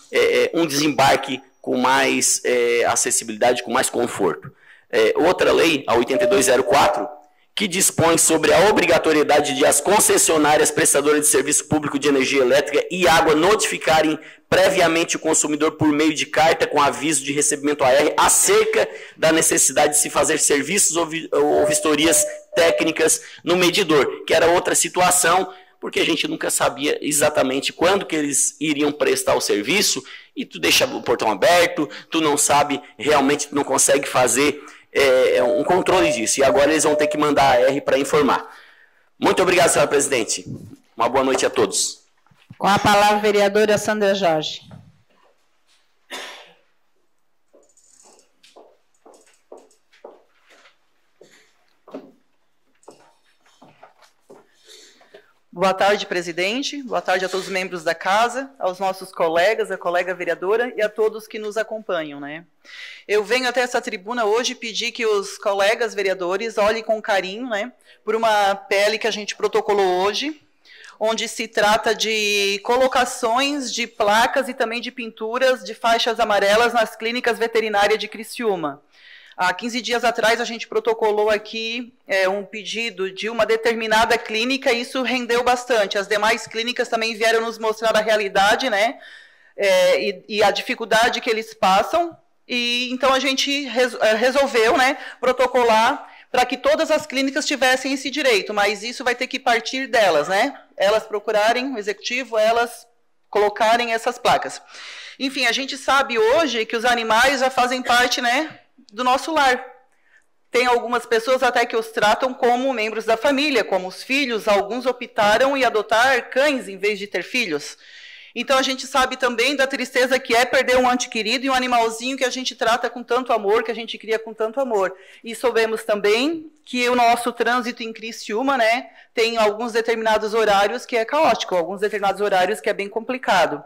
um desembarque com mais acessibilidade, com mais conforto. Outra lei, a 8204, que dispõe sobre a obrigatoriedade de as concessionárias prestadoras de serviço público de energia elétrica e água notificarem previamente o consumidor por meio de carta com aviso de recebimento AR acerca da necessidade de se fazer serviços ou vistorias técnicas no medidor, que era outra situação, porque a gente nunca sabia exatamente quando que eles iriam prestar o serviço, e tu deixa o portão aberto, tu não sabe, realmente tu não consegue fazer um controle disso, e agora eles vão ter que mandar a AR para informar. Muito obrigado, senhora presidente. Uma boa noite a todos. Com a palavra, a vereadora Sandra Jorge. Boa tarde, presidente. Boa tarde a todos os membros da casa, aos nossos colegas, a colega vereadora e a todos que nos acompanham, né? Eu venho até essa tribuna hoje pedir que os colegas vereadores olhem com carinho, né, por uma PL que a gente protocolou hoje, onde se trata de colocações de placas e também de pinturas de faixas amarelas nas clínicas veterinárias de Criciúma. Há 15 dias atrás, a gente protocolou aqui um pedido de uma determinada clínica, e isso rendeu bastante. As demais clínicas também vieram nos mostrar a realidade, né, e a dificuldade que eles passam. E então a gente resolveu, né, protocolar para que todas as clínicas tivessem esse direito, mas isso vai ter que partir delas, né? Elas procurarem o executivo, elas colocarem essas placas. Enfim, a gente sabe hoje que os animais já fazem parte, né, do nosso lar. Tem algumas pessoas até que os tratam como membros da família, como os filhos. Alguns optaram em adotar cães em vez de ter filhos. Então a gente sabe também da tristeza que é perder um ente querido e um animalzinho que a gente trata com tanto amor, que a gente cria com tanto amor. E soubemos também que o nosso trânsito em Criciúma, né, tem alguns determinados horários que é caótico, alguns determinados horários que é bem complicado.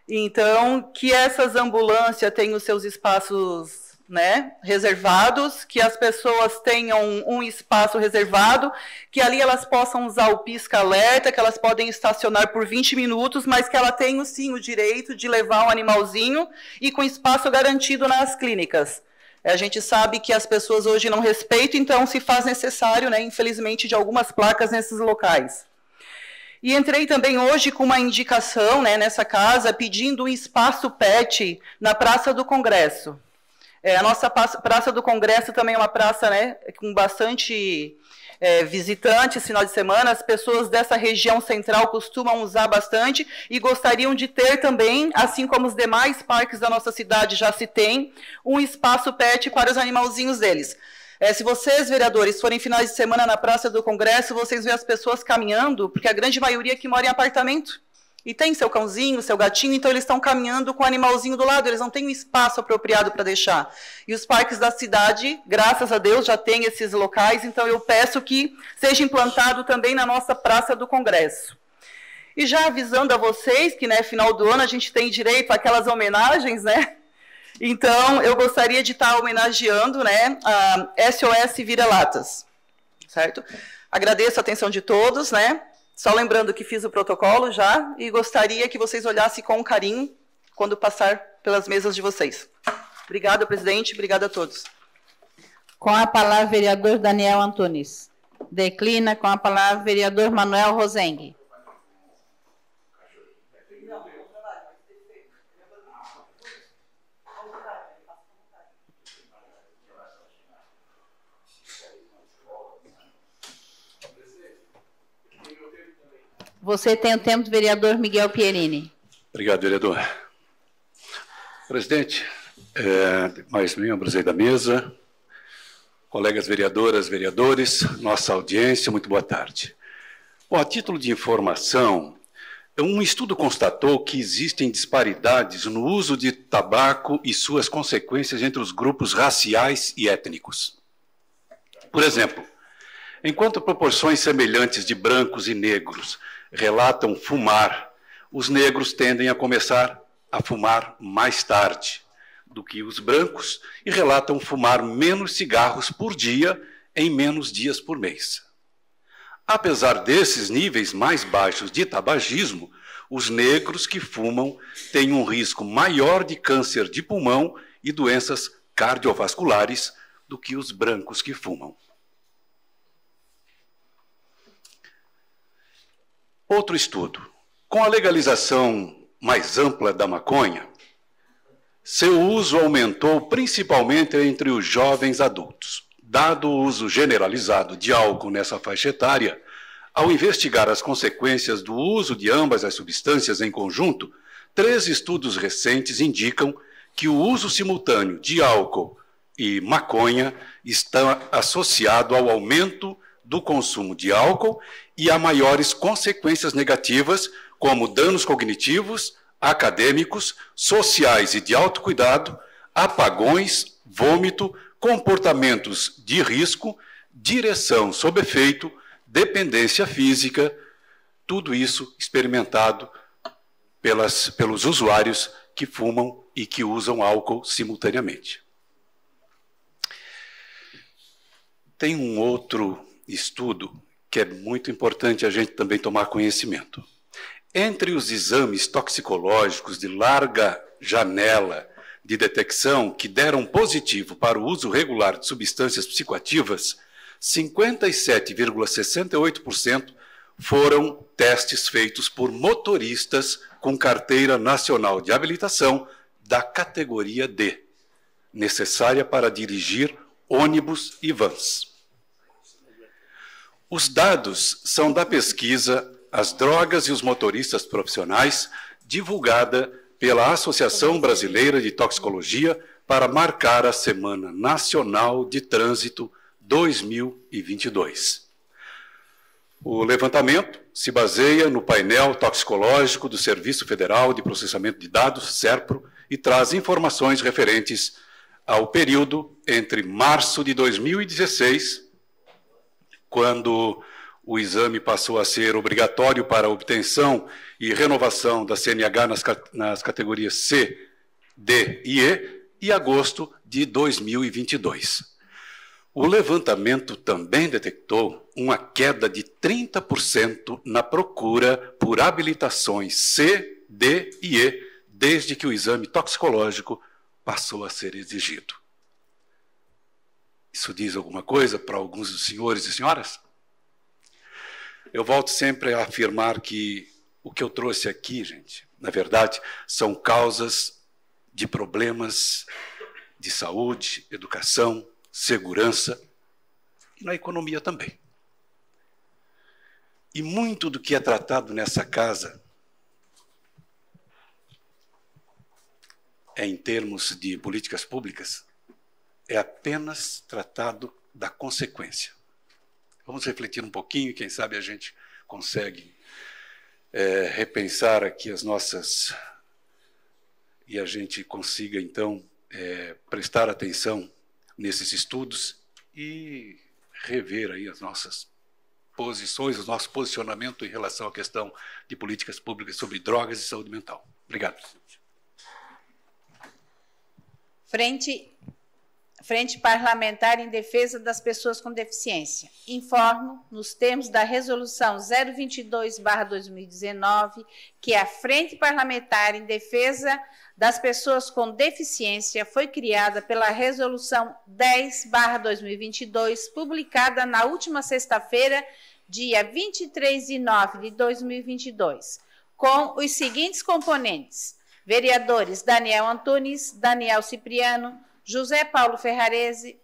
Então, que essas ambulâncias tenham os seus espaços, né, reservados, que as pessoas tenham um espaço reservado, que ali elas possam usar o pisca-alerta, que elas podem estacionar por 20 minutos, mas que ela tenha, sim, o direito de levar um animalzinho e com espaço garantido nas clínicas. A gente sabe que as pessoas hoje não respeitam, então se faz necessário, né, infelizmente, de algumas placas nesses locais. E entrei também hoje com uma indicação, né, nessa casa, pedindo um espaço PET na Praça do Congresso. A nossa Praça do Congresso também é uma praça, né, com bastante visitantes, final de semana, as pessoas dessa região central costumam usar bastante e gostariam de ter também, assim como os demais parques da nossa cidade já se tem, um espaço pet para os animalzinhos deles. Se vocês, vereadores, forem finais de semana na Praça do Congresso, vocês veem as pessoas caminhando, porque a grande maioria aqui mora em apartamento. E tem seu cãozinho, seu gatinho, então eles estão caminhando com o animalzinho do lado, eles não têm um espaço apropriado para deixar. E os parques da cidade, graças a Deus, já têm esses locais, então eu peço que seja implantado também na nossa Praça do Congresso. E já avisando a vocês que, né, final do ano a gente tem direito àquelas homenagens, né? Então, eu gostaria de estar homenageando, né, a SOS Vira-Latas, certo? Agradeço a atenção de todos, né? Só lembrando que fiz o protocolo já e gostaria que vocês olhassem com carinho quando passar pelas mesas de vocês. Obrigada, presidente. Obrigada a todos. Com a palavra, vereador Daniel Antunes. Declina com a palavra, vereador Manuel Rosengue. Você tem o tempo do vereador Miguel Pierini. Obrigado, vereador. Presidente, mais membros aí da mesa, colegas vereadoras, vereadores, nossa audiência, muito boa tarde. Bom, a título de informação, um estudo constatou que existem disparidades no uso de tabaco e suas consequências entre os grupos raciais e étnicos. Por exemplo, enquanto proporções semelhantes de brancos e negros relatam fumar, os negros tendem a começar a fumar mais tarde do que os brancos e relatam fumar menos cigarros por dia em menos dias por mês. Apesar desses níveis mais baixos de tabagismo, os negros que fumam têm um risco maior de câncer de pulmão e doenças cardiovasculares do que os brancos que fumam. Outro estudo. Com a legalização mais ampla da maconha, seu uso aumentou principalmente entre os jovens adultos. Dado o uso generalizado de álcool nessa faixa etária, ao investigar as consequências do uso de ambas as substâncias em conjunto, 3 estudos recentes indicam que o uso simultâneo de álcool e maconha está associado ao aumento do consumo de álcool e a maiores consequências negativas, como danos cognitivos, acadêmicos, sociais e de autocuidado, apagões, vômito, comportamentos de risco, direção sob efeito, dependência física, tudo isso experimentado pelos usuários que fumam e que usam álcool simultaneamente. Tem um outro estudo que é muito importante a gente também tomar conhecimento. Entre os exames toxicológicos de larga janela de detecção que deram positivo para o uso regular de substâncias psicoativas, 57,68% foram testes feitos por motoristas com carteira nacional de habilitação da categoria D, necessária para dirigir ônibus e vans. Os dados são da pesquisa As Drogas e os Motoristas Profissionais, divulgada pela Associação Brasileira de Toxicologia para marcar a Semana Nacional de Trânsito 2022. O levantamento se baseia no painel toxicológico do Serviço Federal de Processamento de Dados, SERPRO, e traz informações referentes ao período entre março de 2016, quando o exame passou a ser obrigatório para obtenção e renovação da CNH nas categorias C, D e E agosto de 2022. O levantamento também detectou uma queda de 30% na procura por habilitações C, D e E, desde que o exame toxicológico passou a ser exigido. Isso diz alguma coisa para alguns dos senhores e senhoras? Eu volto sempre a afirmar que o que eu trouxe aqui, gente, na verdade, são causas de problemas de saúde, educação, segurança e na economia também. E muito do que é tratado nessa casa em termos de políticas públicas, é apenas tratado da consequência. Vamos refletir um pouquinho, quem sabe a gente consegue repensar aqui as nossas... e a gente consiga, então, prestar atenção nesses estudos e rever aí as nossas posições, o nosso posicionamento em relação à questão de políticas públicas sobre drogas e saúde mental. Obrigado. Frente Parlamentar em Defesa das Pessoas com Deficiência. Informo, nos termos da Resolução 022/2019, que a Frente Parlamentar em Defesa das Pessoas com Deficiência foi criada pela Resolução 10/2022, publicada na última sexta-feira, dia 23 de nove de 2022, com os seguintes componentes: vereadores Daniel Antunes, Daniel Cipriano, José Paulo Ferrarese,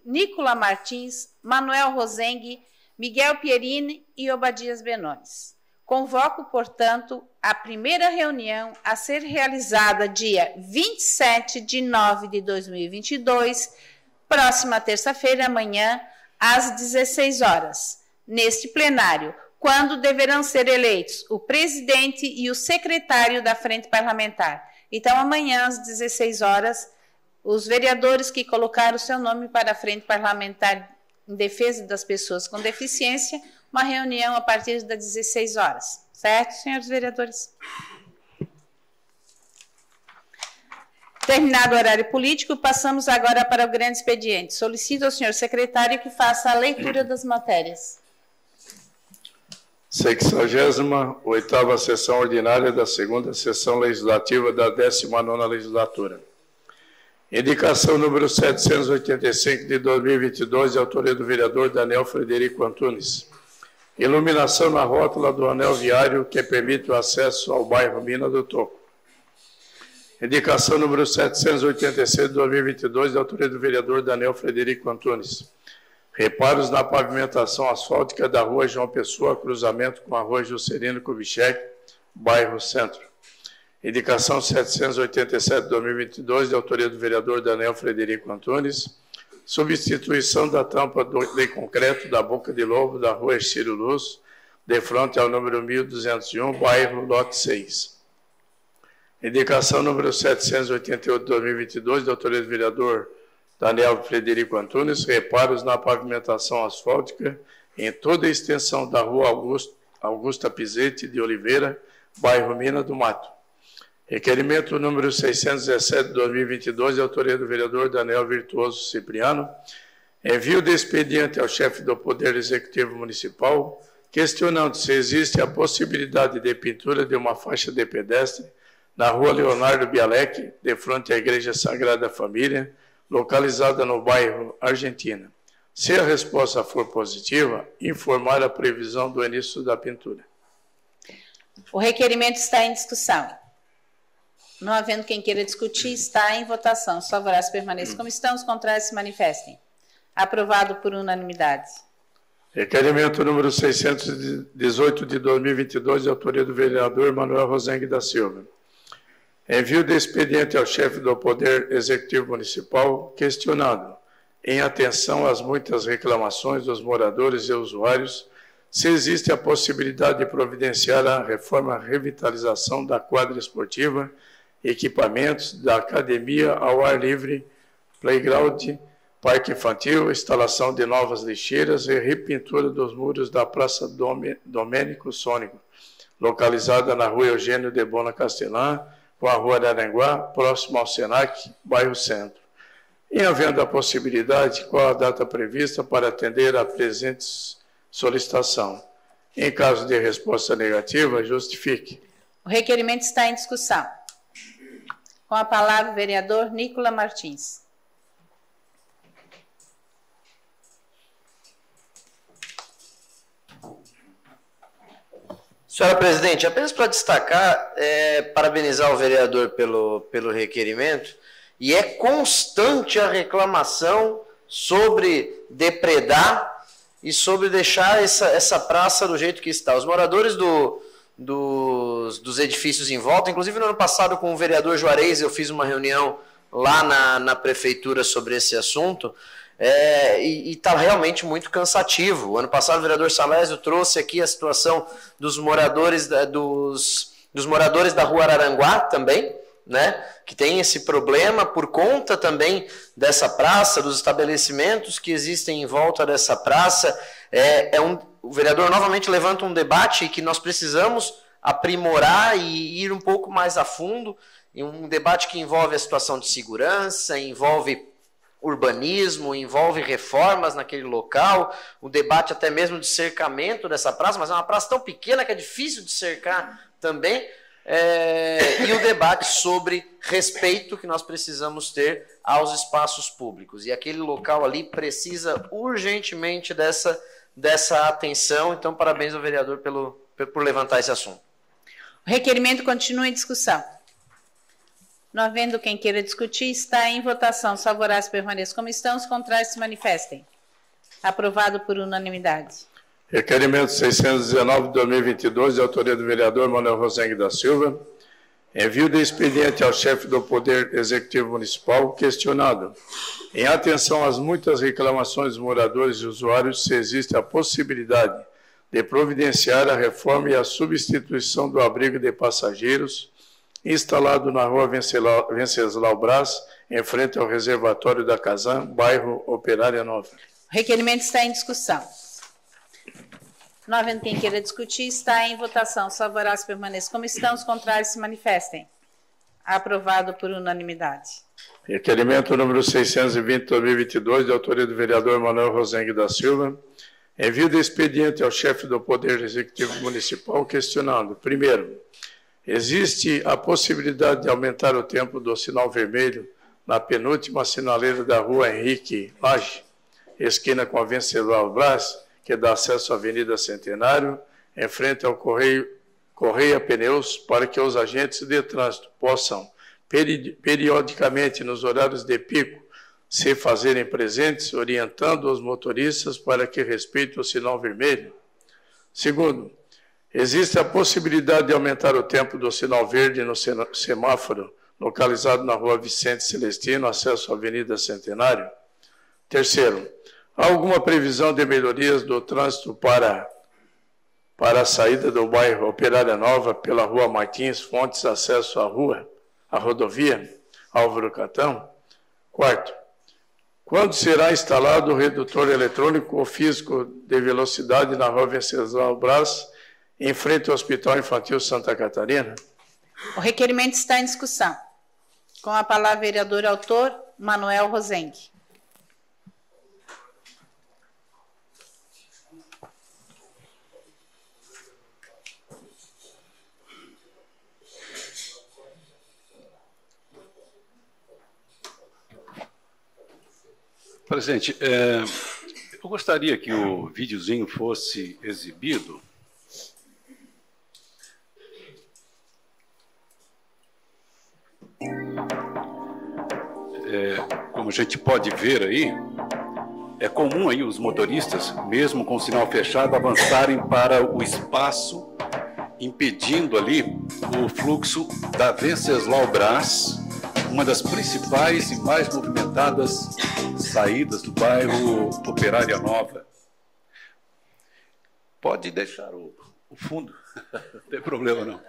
Nicola Martins, Manuel Rosengue, Miguel Pierini e Obadias Benones. Convoco, portanto, a primeira reunião a ser realizada dia 27 de nove de 2022, próxima terça-feira, amanhã, às 16 horas, neste plenário, quando deverão ser eleitos o presidente e o secretário da Frente Parlamentar. Então, amanhã, às 16 horas, os vereadores que colocaram o seu nome para a Frente Parlamentar em Defesa das Pessoas com Deficiência, uma reunião a partir das 16 horas. Certo, senhores vereadores? Terminado o horário político, passamos agora para o grande expediente. Solicito ao senhor secretário que faça a leitura das matérias. 68ª Sessão Ordinária da 2ª Sessão Legislativa da 19ª Legislatura. Indicação número 785 de 2022, de autoria do vereador Daniel Frederico Antunes. Iluminação na rótula do anel viário que permite o acesso ao bairro Mina do Toco. Indicação número 786 de 2022, de autoria do vereador Daniel Frederico Antunes. Reparos na pavimentação asfáltica da rua João Pessoa, cruzamento com a rua Juscelino Kubitschek, bairro Centro. Indicação 787 de 2022, de autoria do vereador Daniel Frederico Antunes. Substituição da tampa de concreto da Boca de Lobo da rua Estírio Luz, de frente ao número 1201, bairro Lote 6. Indicação número 788 de 2022, de autoria do vereador Daniel Frederico Antunes, reparos na pavimentação asfáltica em toda a extensão da rua Augusta Pizzetti de Oliveira, bairro Mina do Mato. Requerimento número 617 de 2022, de autoria do vereador Daniel Virtuoso Cipriano, envio de expediente ao chefe do Poder Executivo Municipal, questionando se existe a possibilidade de pintura de uma faixa de pedestre na rua Leonardo Bialek, de frente à Igreja Sagrada Família, localizada no bairro Argentina. Se a resposta for positiva, informar a previsão do início da pintura. O requerimento está em discussão. Não havendo quem queira discutir, está em votação. Os favoráveis permaneçam como estão, os contrários se manifestem. Aprovado por unanimidade. Requerimento número 618 de 2022, de autoria do vereador Manuel Rosengue da Silva. Envio de expediente ao chefe do Poder Executivo Municipal, questionando, em atenção às muitas reclamações dos moradores e usuários, se existe a possibilidade de providenciar a reforma revitalização da quadra esportiva, equipamentos da academia ao ar livre, playground, parque infantil, instalação de novas lixeiras e repintura dos muros da Praça Domênico Sônico, localizada na rua Eugênio de Bona Castelã, com a rua Araranguá, próximo ao Senac, bairro Centro. Em havendo a possibilidade, qual a data prevista para atender a presente solicitação? Em caso de resposta negativa, justifique. O requerimento está em discussão. Com a palavra o vereador Nicola Martins. Senhora presidente, apenas para destacar, parabenizar o vereador pelo requerimento, e é constante a reclamação sobre depredar e sobre deixar essa praça do jeito que está. Os moradores dos edifícios em volta, inclusive no ano passado com o vereador Juarez, eu fiz uma reunião lá na prefeitura sobre esse assunto, e está realmente muito cansativo. O ano passado o vereador Salésio trouxe aqui a situação dos moradores da Rua Araranguá também, né, que tem esse problema por conta também dessa praça, dos estabelecimentos que existem em volta dessa praça. O vereador novamente levanta um debate que nós precisamos aprimorar e ir um pouco mais a fundo, em um debate que envolve a situação de segurança, envolve urbanismo, envolve reformas naquele local, o debate até mesmo de cercamento dessa praça, mas é uma praça tão pequena que é difícil de cercar também, e o debate sobre respeito que nós precisamos ter aos espaços públicos. E aquele local ali precisa urgentemente dessa atenção. Então, parabéns ao vereador por levantar esse assunto. O requerimento continua em discussão. Não havendo quem queira discutir, está em votação. Os favoráveis permaneçam como estão, os contrários se manifestem. Aprovado por unanimidade. Requerimento 619 de 2022, de autoria do vereador Manuel Rosengue da Silva. Envio de expediente ao chefe do Poder Executivo Municipal, questionado, em atenção às muitas reclamações dos moradores e usuários, se existe a possibilidade de providenciar a reforma e a substituição do abrigo de passageiros instalado na rua Venceslau Braz, em frente ao reservatório da Casan, bairro Operária Nova. O requerimento está em discussão. Não havendo quem queira discutir, está em votação. Os favoráveis permaneçam como estão, os contrários se manifestem. Aprovado por unanimidade. Requerimento número 620 de 2022, de autoria do vereador Manuel Rosengue da Silva. Envio de expediente ao chefe do Poder Executivo Municipal, questionando, primeiro, existe a possibilidade de aumentar o tempo do sinal vermelho na penúltima sinaleira da rua Henrique Lage, esquina com a Venceslau Braz, que dá acesso à Avenida Centenário, em frente ao Correia Pneus, para que os agentes de trânsito possam, periodicamente, nos horários de pico, se fazerem presentes, orientando os motoristas para que respeitem o sinal vermelho. Segundo, existe a possibilidade de aumentar o tempo do sinal verde no semáforo, localizado na rua Vicente Celestino, acesso à Avenida Centenário. Terceiro, há alguma previsão de melhorias do trânsito para a saída do bairro Operária Nova pela rua Martins Fontes, acesso à rodovia Álvaro Catão? Quarto, quando será instalado o redutor eletrônico ou físico de velocidade na rua Venceslau Braz, em frente ao Hospital Infantil Santa Catarina? O requerimento está em discussão. Com a palavra, vereador autor, Manuel Rosengue. Presidente, eu gostaria que o videozinho fosse exibido. Como a gente pode ver aí, é comum aí os motoristas, mesmo com o sinal fechado, avançarem para o espaço, impedindo ali o fluxo da Venceslau Braz, uma das principais e mais movimentadas saídas do bairro Operária Nova. Pode deixar o fundo, não tem problema não.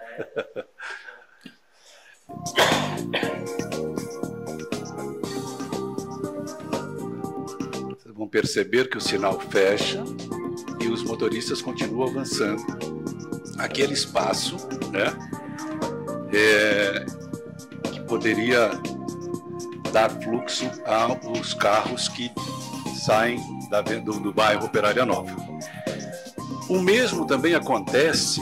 Vocês vão perceber que o sinal fecha e os motoristas continuam avançando. Aquele espaço, né, que poderia dar fluxo aos carros que saem do bairro Operária Nova. O mesmo também acontece,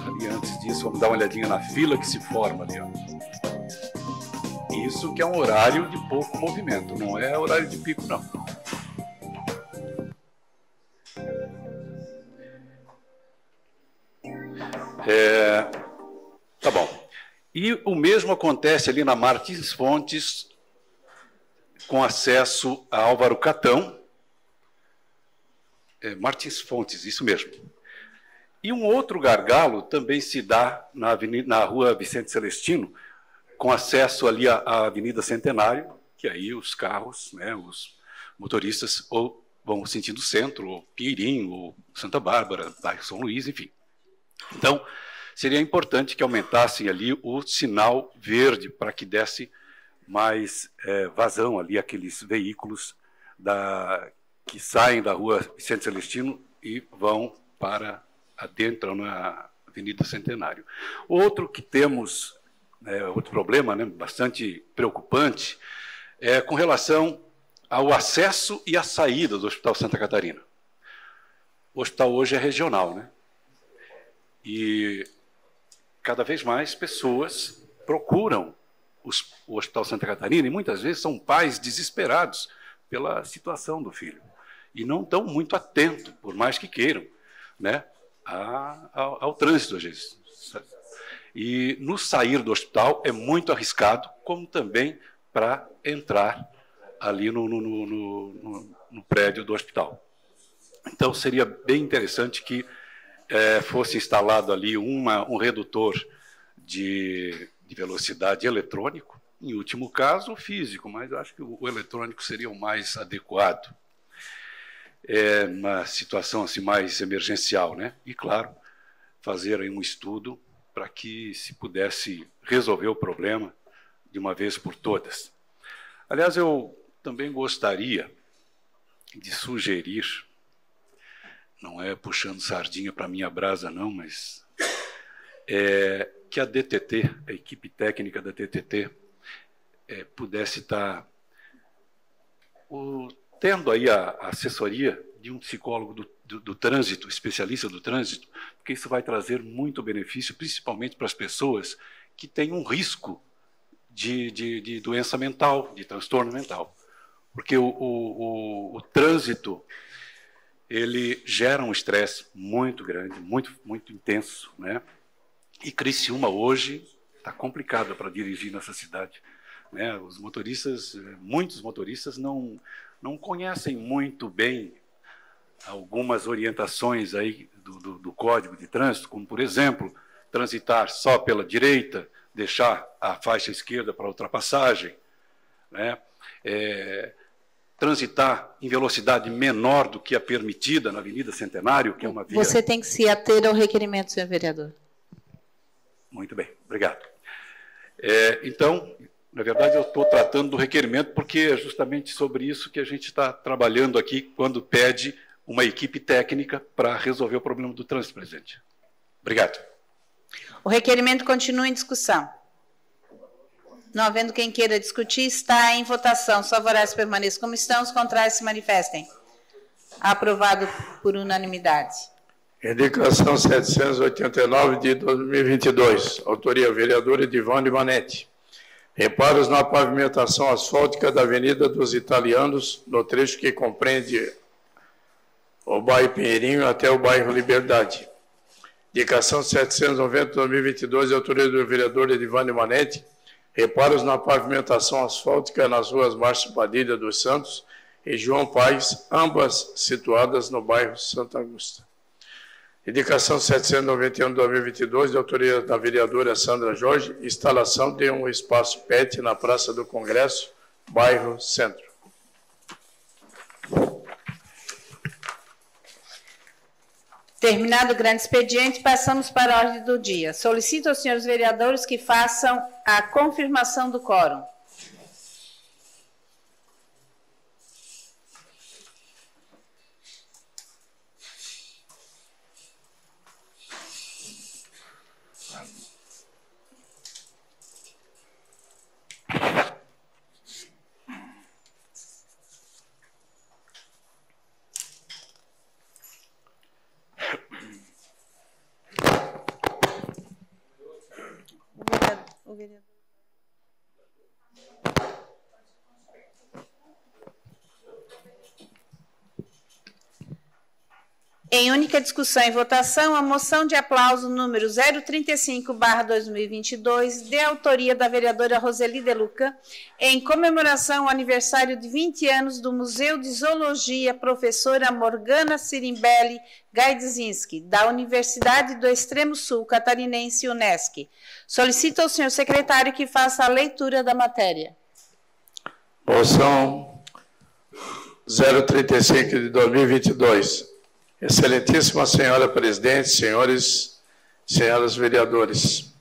ali antes disso, vamos dar uma olhadinha na fila que se forma ali, ó. Isso que é um horário de pouco movimento, não é horário de pico, não. Tá bom. E o mesmo acontece ali na Martins Fontes, com acesso a Álvaro Catão, Martins Fontes, isso mesmo. E um outro gargalo também se dá na rua Vicente Celestino, com acesso ali à Avenida Centenário, que aí os carros, né, os motoristas, ou vão sentido centro, ou Pinheirinho, ou Santa Bárbara, bairro São Luís, enfim. Então, seria importante que aumentassem ali o sinal verde para que desse mais vazão ali àqueles veículos que saem da rua Vicente Celestino e vão para adentro na Avenida Centenário. Outro que temos, outro problema, né, bastante preocupante, é com relação ao acesso e à saída do Hospital Santa Catarina. O hospital hoje é regional, né? E cada vez mais pessoas procuram o Hospital Santa Catarina e muitas vezes são pais desesperados pela situação do filho e não estão muito atentos, por mais que queiram, né, ao trânsito às vezes. E no sair do hospital é muito arriscado, como também para entrar ali no prédio do hospital. Então seria bem interessante que fosse instalado ali um redutor de velocidade eletrônico, em último caso, o físico, mas acho que o eletrônico seria o mais adequado. Uma situação assim mais emergencial, né? E, claro, fazer aí um estudo para que se pudesse resolver o problema de uma vez por todas. Aliás, eu também gostaria de sugerir, não é puxando sardinha para a minha brasa, não, mas que a DTT, a equipe técnica da DTT, pudesse estar tendo aí a assessoria de um psicólogo do trânsito, especialista do trânsito, porque isso vai trazer muito benefício, principalmente para as pessoas que têm um risco de doença mental, de transtorno mental. Porque o trânsito, ele gera um estresse muito grande, muito intenso, né? E Criciúma hoje está complicada para dirigir nessa cidade, né? Os motoristas, muitos motoristas não conhecem muito bem algumas orientações aí do Código de Trânsito, como, por exemplo, transitar só pela direita, deixar a faixa esquerda para ultrapassagem, né? Transitar em velocidade menor do que a permitida na Avenida Centenário, que é uma via... Você tem que se ater ao requerimento, senhor vereador. Muito bem, obrigado. Então, na verdade, eu estou tratando do requerimento porque é justamente sobre isso que a gente está trabalhando aqui quando pede uma equipe técnica para resolver o problema do trânsito, presidente. Obrigado. O requerimento continua em discussão. Não havendo quem queira discutir, está em votação. Os favoráveis permaneçam como estão, os contrários se manifestem. Aprovado por unanimidade. Indicação 789 de 2022. Autoria vereadora Edivane Manetti. Reparos na pavimentação asfáltica da Avenida dos Italianos, no trecho que compreende o bairro Pinheirinho até o bairro Liberdade. Indicação 790 de 2022, autoria do vereador Edivane Manetti. Reparos na pavimentação asfáltica nas ruas Márcio Padilha dos Santos e João Paes, ambas situadas no bairro Santa Augusta. Indicação 791 de 2022, de autoria da vereadora Sandra Jorge, instalação de um espaço PET na Praça do Congresso, bairro Centro. Terminado o grande expediente, passamos para a ordem do dia. Solicito aos senhores vereadores que façam a confirmação do quórum. Em única a discussão e votação a moção de aplauso número 035/2022, de autoria da vereadora Roseli De Luca, em comemoração ao aniversário de 20 anos do Museu de Zoologia Professora Morgana Sirimbelli Gaidzinski, da Universidade do Extremo Sul Catarinense, UNESCO. Solicito ao senhor secretário que faça a leitura da matéria. Moção 035 de 2022. Excelentíssima senhora presidente, senhores e senhoras vereadores.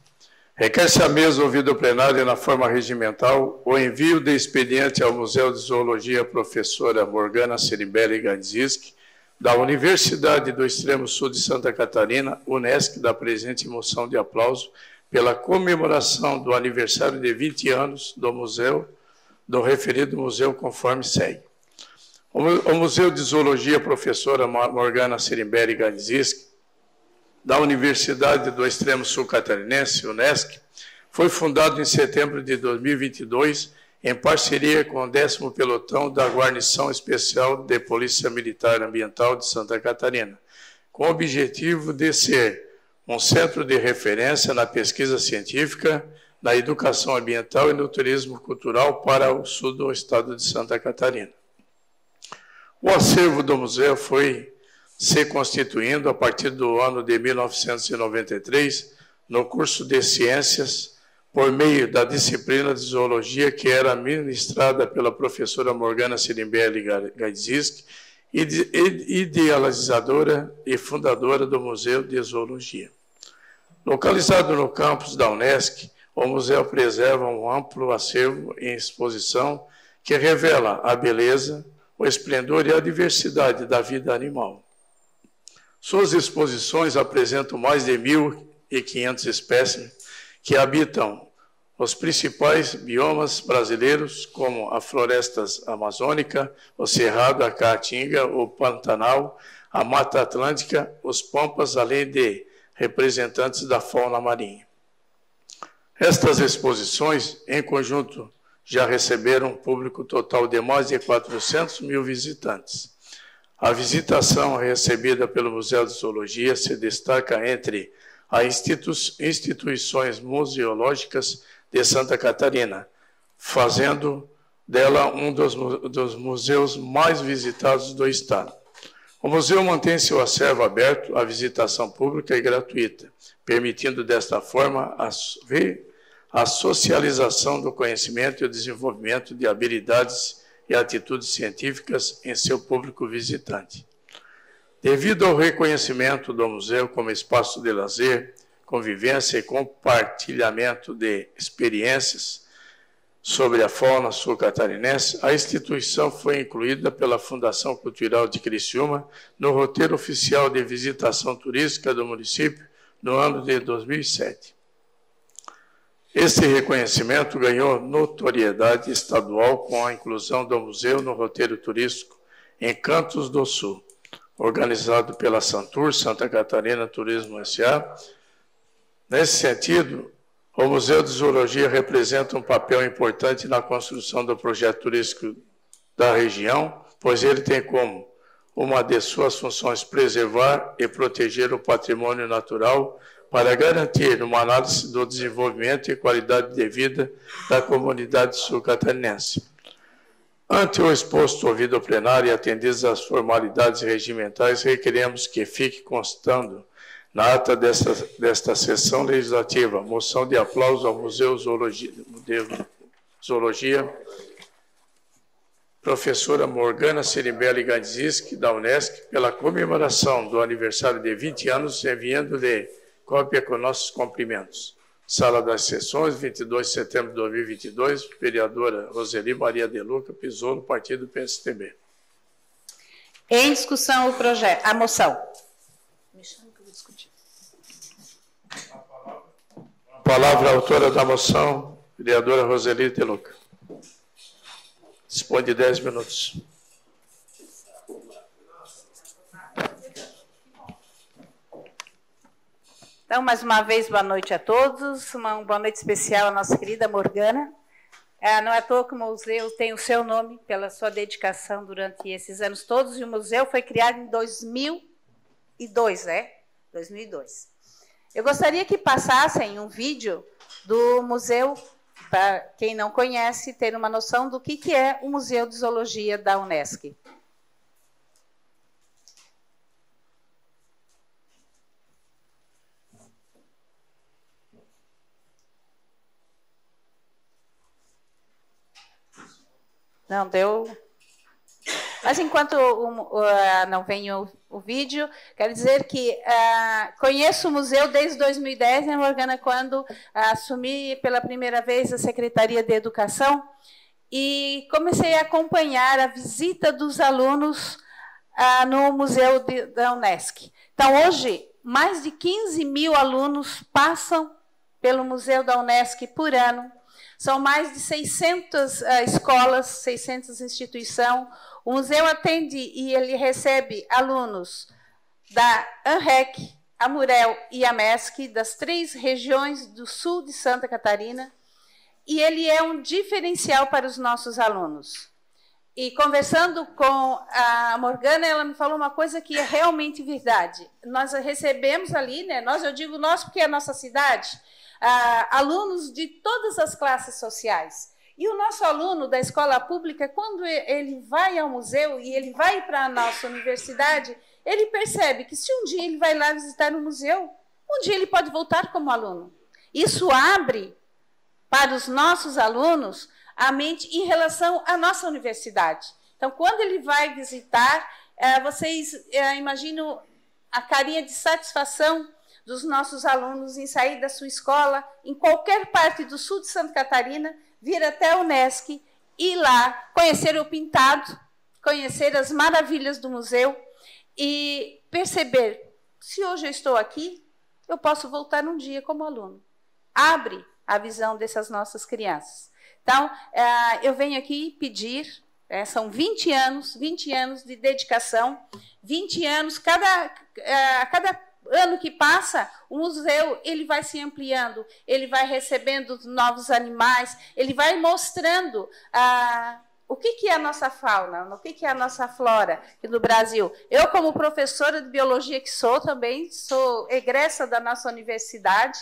Requer-se a mesa ouvido o plenário na forma regimental o envio de expediente ao Museu de Zoologia Professora Morgana Sirimbelli Gaidzinski, da Universidade do Extremo Sul de Santa Catarina, UNESCO, da presente moção de aplauso pela comemoração do aniversário de 20 anos do museu, do referido museu, conforme segue. O Museu de Zoologia Professora Morgana Sirimbelli Gaidzinski, da Universidade do Extremo Sul Catarinense, UNESCO, foi fundado em setembro de 2022 em parceria com o 10º Pelotão da Guarnição Especial de Polícia Militar Ambiental de Santa Catarina, com o objetivo de ser um centro de referência na pesquisa científica, na educação ambiental e no turismo cultural para o sul do estado de Santa Catarina. O acervo do museu foi se constituindo a partir do ano de 1993 no curso de Ciências por meio da disciplina de Zoologia que era ministrada pela professora Morgana Sirimbelli Gaidzinski, idealizadora e fundadora do Museu de Zoologia. Localizado no campus da UNESCO, o museu preserva um amplo acervo em exposição que revela a beleza, o esplendor e a diversidade da vida animal. Suas exposições apresentam mais de 1.500 espécies que habitam os principais biomas brasileiros, como a floresta amazônica, o cerrado, a caatinga, o Pantanal, a Mata Atlântica, os pampas, além de representantes da fauna marinha. Estas exposições, em conjunto, já receberam um público total de mais de 400 mil visitantes. A visitação recebida pelo Museu de Zoologia se destaca entre as instituições museológicas de Santa Catarina, fazendo dela um dos museus mais visitados do estado. O museu mantém seu acervo aberto à visitação pública e gratuita, permitindo desta forma a socialização do conhecimento e o desenvolvimento de habilidades e atitudes científicas em seu público visitante. Devido ao reconhecimento do museu como espaço de lazer, convivência e compartilhamento de experiências sobre a fauna sul-catarinense, a instituição foi incluída pela Fundação Cultural de Criciúma no roteiro oficial de visitação turística do município no ano de 2007. Este reconhecimento ganhou notoriedade estadual com a inclusão do museu no roteiro turístico Encantos do Sul, organizado pela Santur, Santa Catarina Turismo S.A. Nesse sentido, o Museu de Zoologia representa um papel importante na construção do projeto turístico da região, pois ele tem como uma de suas funções preservar e proteger o patrimônio natural para garantir uma análise do desenvolvimento e qualidade de vida da comunidade sul-catarinense. Ante o exposto ouvido ao plenário e atendidas as formalidades regimentais, requeremos que fique constando na ata desta sessão legislativa moção de aplauso ao Museu de Zoologia Professora Morgana Sirimbelli Gaidzinski, da UNESCO, pela comemoração do aniversário de 20 anos, enviando-lhe cópia com nossos cumprimentos. Sala das Sessões, 22 de setembro de 2022, vereadora Roseli Maria De Luca, Pisolo, Partido PSTB. Em discussão a moção. A palavra a autora da moção, vereadora Roseli De Luca. Dispõe de 10 minutos. Então, mais uma vez, boa noite a todos. Uma boa noite especial à nossa querida Morgana. Não é à toa que o museu tem o seu nome pela sua dedicação durante esses anos todos. E o museu foi criado em 2000. 2002, né? 2002. Eu gostaria que passassem um vídeo do museu, para quem não conhece, ter uma noção do que é o Museu de Zoologia da Unesc. Não deu. Mas enquanto não vem o vídeo, quero dizer que conheço o museu desde 2010, né, Morgana, quando assumi pela primeira vez a Secretaria de Educação e comecei a acompanhar a visita dos alunos no Museu da Unesc. Então, hoje, mais de 15 mil alunos passam pelo Museu da Unesc por ano. São mais de 600 escolas, 600 instituições. O museu atende e ele recebe alunos da ANREC, a Murel e a MESC, das 3 regiões do sul de Santa Catarina, e ele é um diferencial para os nossos alunos. E conversando com a Morgana, ela me falou uma coisa que é realmente verdade. Nós recebemos ali, né, eu digo nós porque é a nossa cidade, alunos de todas as classes sociais. E o nosso aluno da escola pública, quando ele vai ao museu e ele vai para a nossa universidade, ele percebe que se um dia ele vai lá visitar o museu, um dia ele pode voltar como aluno. Isso abre para os nossos alunos a mente em relação à nossa universidade. Então, quando ele vai visitar, vocês imaginam a carinha de satisfação dos nossos alunos em sair da sua escola, em qualquer parte do sul de Santa Catarina, vir até a Unesc, ir lá, conhecer o pintado, conhecer as maravilhas do museu e perceber, se hoje eu estou aqui, eu posso voltar um dia como aluno. Abre a visão dessas nossas crianças. Então, eu venho aqui pedir, são 20 anos de dedicação, 20 anos, a cada ano que passa, o museu ele vai se ampliando, ele vai recebendo novos animais, ele vai mostrando o que é a nossa fauna, o que é a nossa flora aqui no Brasil. Eu, como professora de biologia que sou, também sou egressa da nossa universidade.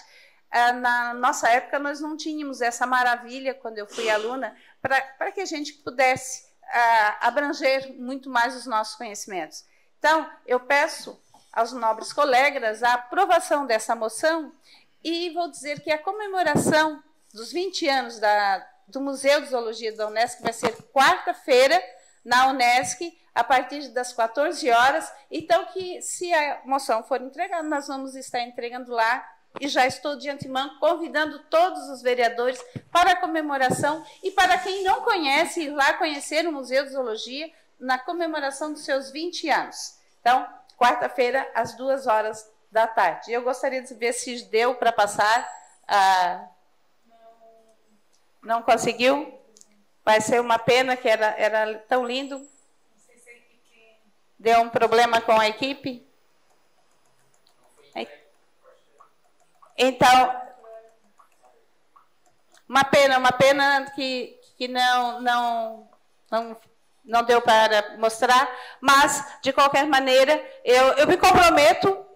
Na nossa época, nós não tínhamos essa maravilha, quando eu fui aluna, para que a gente pudesse abranger muito mais os nossos conhecimentos. Então, eu peço aos nobres colegas a aprovação dessa moção e vou dizer que a comemoração dos 20 anos do Museu de Zoologia da Unesc vai ser quarta-feira na Unesc, a partir das 14 horas. Então, que se a moção for entregada, nós vamos estar entregando lá e já estou de antemão convidando todos os vereadores para a comemoração e para quem não conhece, ir lá conhecer o Museu de Zoologia na comemoração dos seus 20 anos. Então, quarta-feira, às 14h. Eu gostaria de ver se deu para passar. Não conseguiu? Vai ser uma pena, que era tão lindo. Deu um problema com a equipe? Então, uma pena que não deu para mostrar, mas, de qualquer maneira, eu me comprometo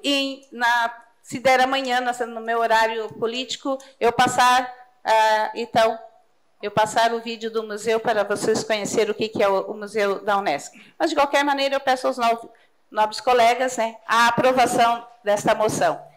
se der amanhã, no meu horário político, eu passar o vídeo do museu para vocês conhecerem o que é o Museu da Unesc. Mas, de qualquer maneira, eu peço aos nobres colegas, né, a aprovação desta moção.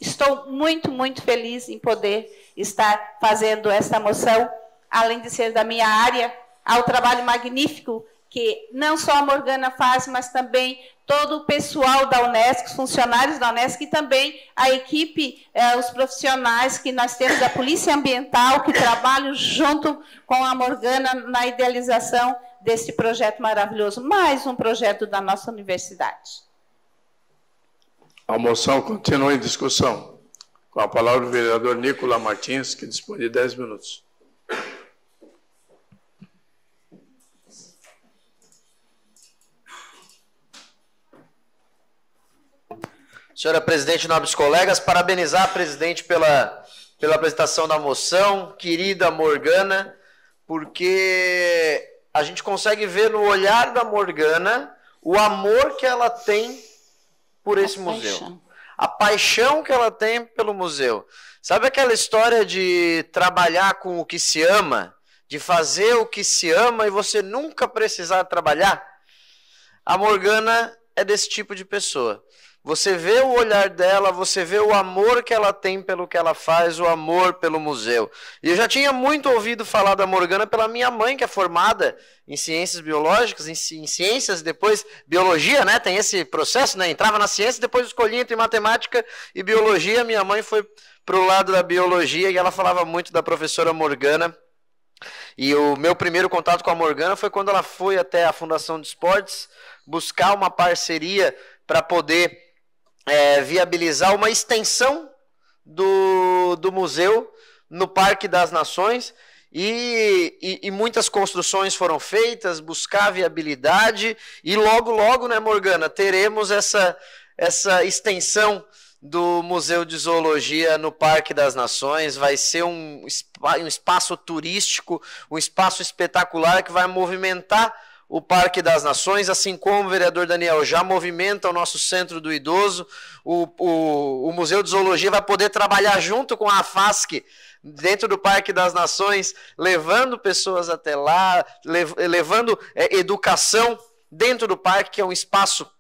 Estou muito, muito feliz em poder estar fazendo esta moção, além de ser da minha área, ao trabalho magnífico que não só a Morgana faz, mas também todo o pessoal da Unesc, os funcionários da Unesc, e também a equipe, os profissionais que nós temos da Polícia Ambiental, que trabalham junto com a Morgana na idealização desse projeto maravilhoso, mais um projeto da nossa universidade. A moção continua em discussão. Com a palavra o vereador Nicolas Martins, que dispõe de 10 minutos. Senhora presidente, nobres colegas, parabenizar a presidente pela apresentação da moção, querida Morgana, porque a gente consegue ver no olhar da Morgana o amor que ela tem por esse museu. A paixão que ela tem pelo museu. Sabe aquela história de trabalhar com o que se ama? De fazer o que se ama e você nunca precisar trabalhar? A Morgana é desse tipo de pessoa. Você vê o olhar dela, você vê o amor que ela tem pelo que ela faz, o amor pelo museu. E eu já tinha muito ouvido falar da Morgana pela minha mãe, que é formada em ciências biológicas, em ciências, depois biologia, né? Tem esse processo, né? Entrava na ciência, depois escolhia entre matemática e biologia. Minha mãe foi pro lado da biologia e ela falava muito da professora Morgana. E o meu primeiro contato com a Morgana foi quando ela foi até a Fundação de Esportes buscar uma parceria para poder viabilizar uma extensão do museu no Parque das Nações e muitas construções foram feitas, buscar viabilidade e logo, né, Morgana, teremos essa extensão do Museu de Zoologia no Parque das Nações. Vai ser um espaço turístico, um espaço espetacular que vai movimentar o Parque das Nações, assim como o vereador Daniel já movimenta o nosso Centro do Idoso. O Museu de Zoologia vai poder trabalhar junto com a AFASC dentro do Parque das Nações, levando pessoas até lá, levando educação dentro do parque, que é um espaço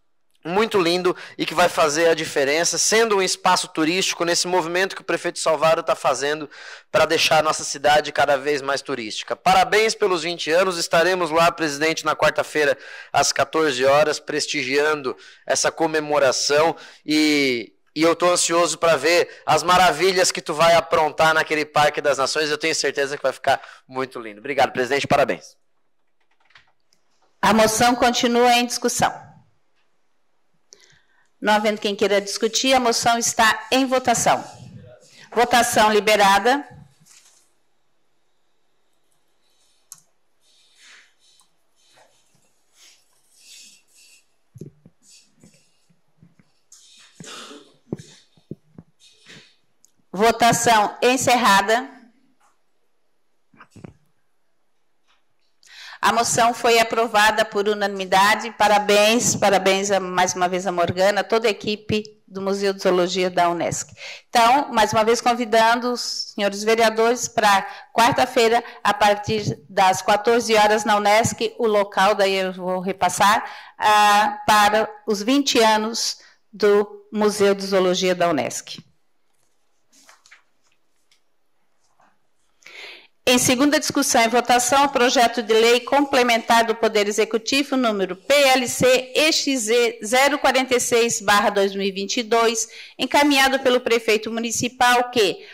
muito lindo e que vai fazer a diferença, sendo um espaço turístico nesse movimento que o prefeito Salvador está fazendo para deixar a nossa cidade cada vez mais turística. Parabéns pelos 20 anos, estaremos lá, presidente, na quarta-feira às 14 horas, prestigiando essa comemoração e eu estou ansioso para ver as maravilhas que tu vai aprontar naquele Parque das Nações. Eu tenho certeza que vai ficar muito lindo. Obrigado, presidente, parabéns. A moção continua em discussão. Não havendo quem queira discutir, a moção está em votação. Votação liberada. Votação encerrada. A moção foi aprovada por unanimidade. Parabéns mais uma vez a Morgana, toda a equipe do Museu de Zoologia da Unesc. Então, mais uma vez convidando os senhores vereadores para quarta-feira, a partir das 14 horas na Unesc, o local, daí eu vou repassar, para os 20 anos do Museu de Zoologia da Unesc. Em segunda discussão e votação, o projeto de lei complementar do Poder Executivo, número PLC EXZ 046/2022, encaminhado pelo prefeito municipal, que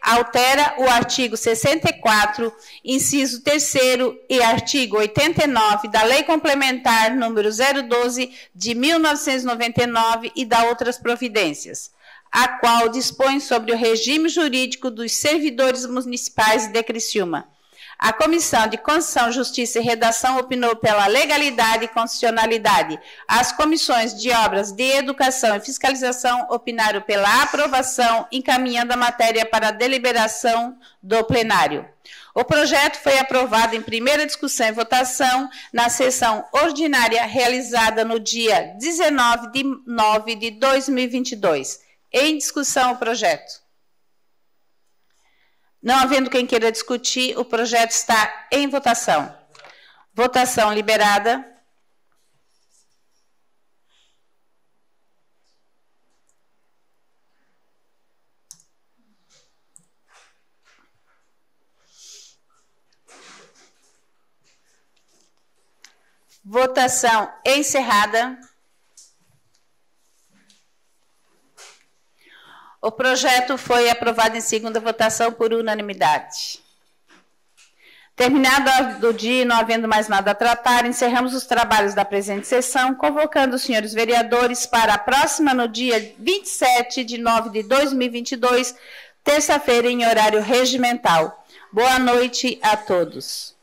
altera o artigo 64, inciso 3º e artigo 89 da Lei Complementar número 012 de 1999 e dá outras providências, a qual dispõe sobre o regime jurídico dos servidores municipais de Criciúma. A Comissão de Constituição, Justiça e Redação opinou pela legalidade e constitucionalidade. As comissões de Obras, de Educação e Fiscalização opinaram pela aprovação, encaminhando a matéria para a deliberação do plenário. O projeto foi aprovado em primeira discussão e votação na sessão ordinária realizada no dia 19 de nove de 2022. Em discussão o projeto. Não havendo quem queira discutir, o projeto está em votação. Votação liberada. Votação encerrada. O projeto foi aprovado em segunda votação por unanimidade. Terminado o dia e não havendo mais nada a tratar, encerramos os trabalhos da presente sessão, convocando os senhores vereadores para a próxima, no dia 27 de nove de 2022, terça-feira, em horário regimental. Boa noite a todos.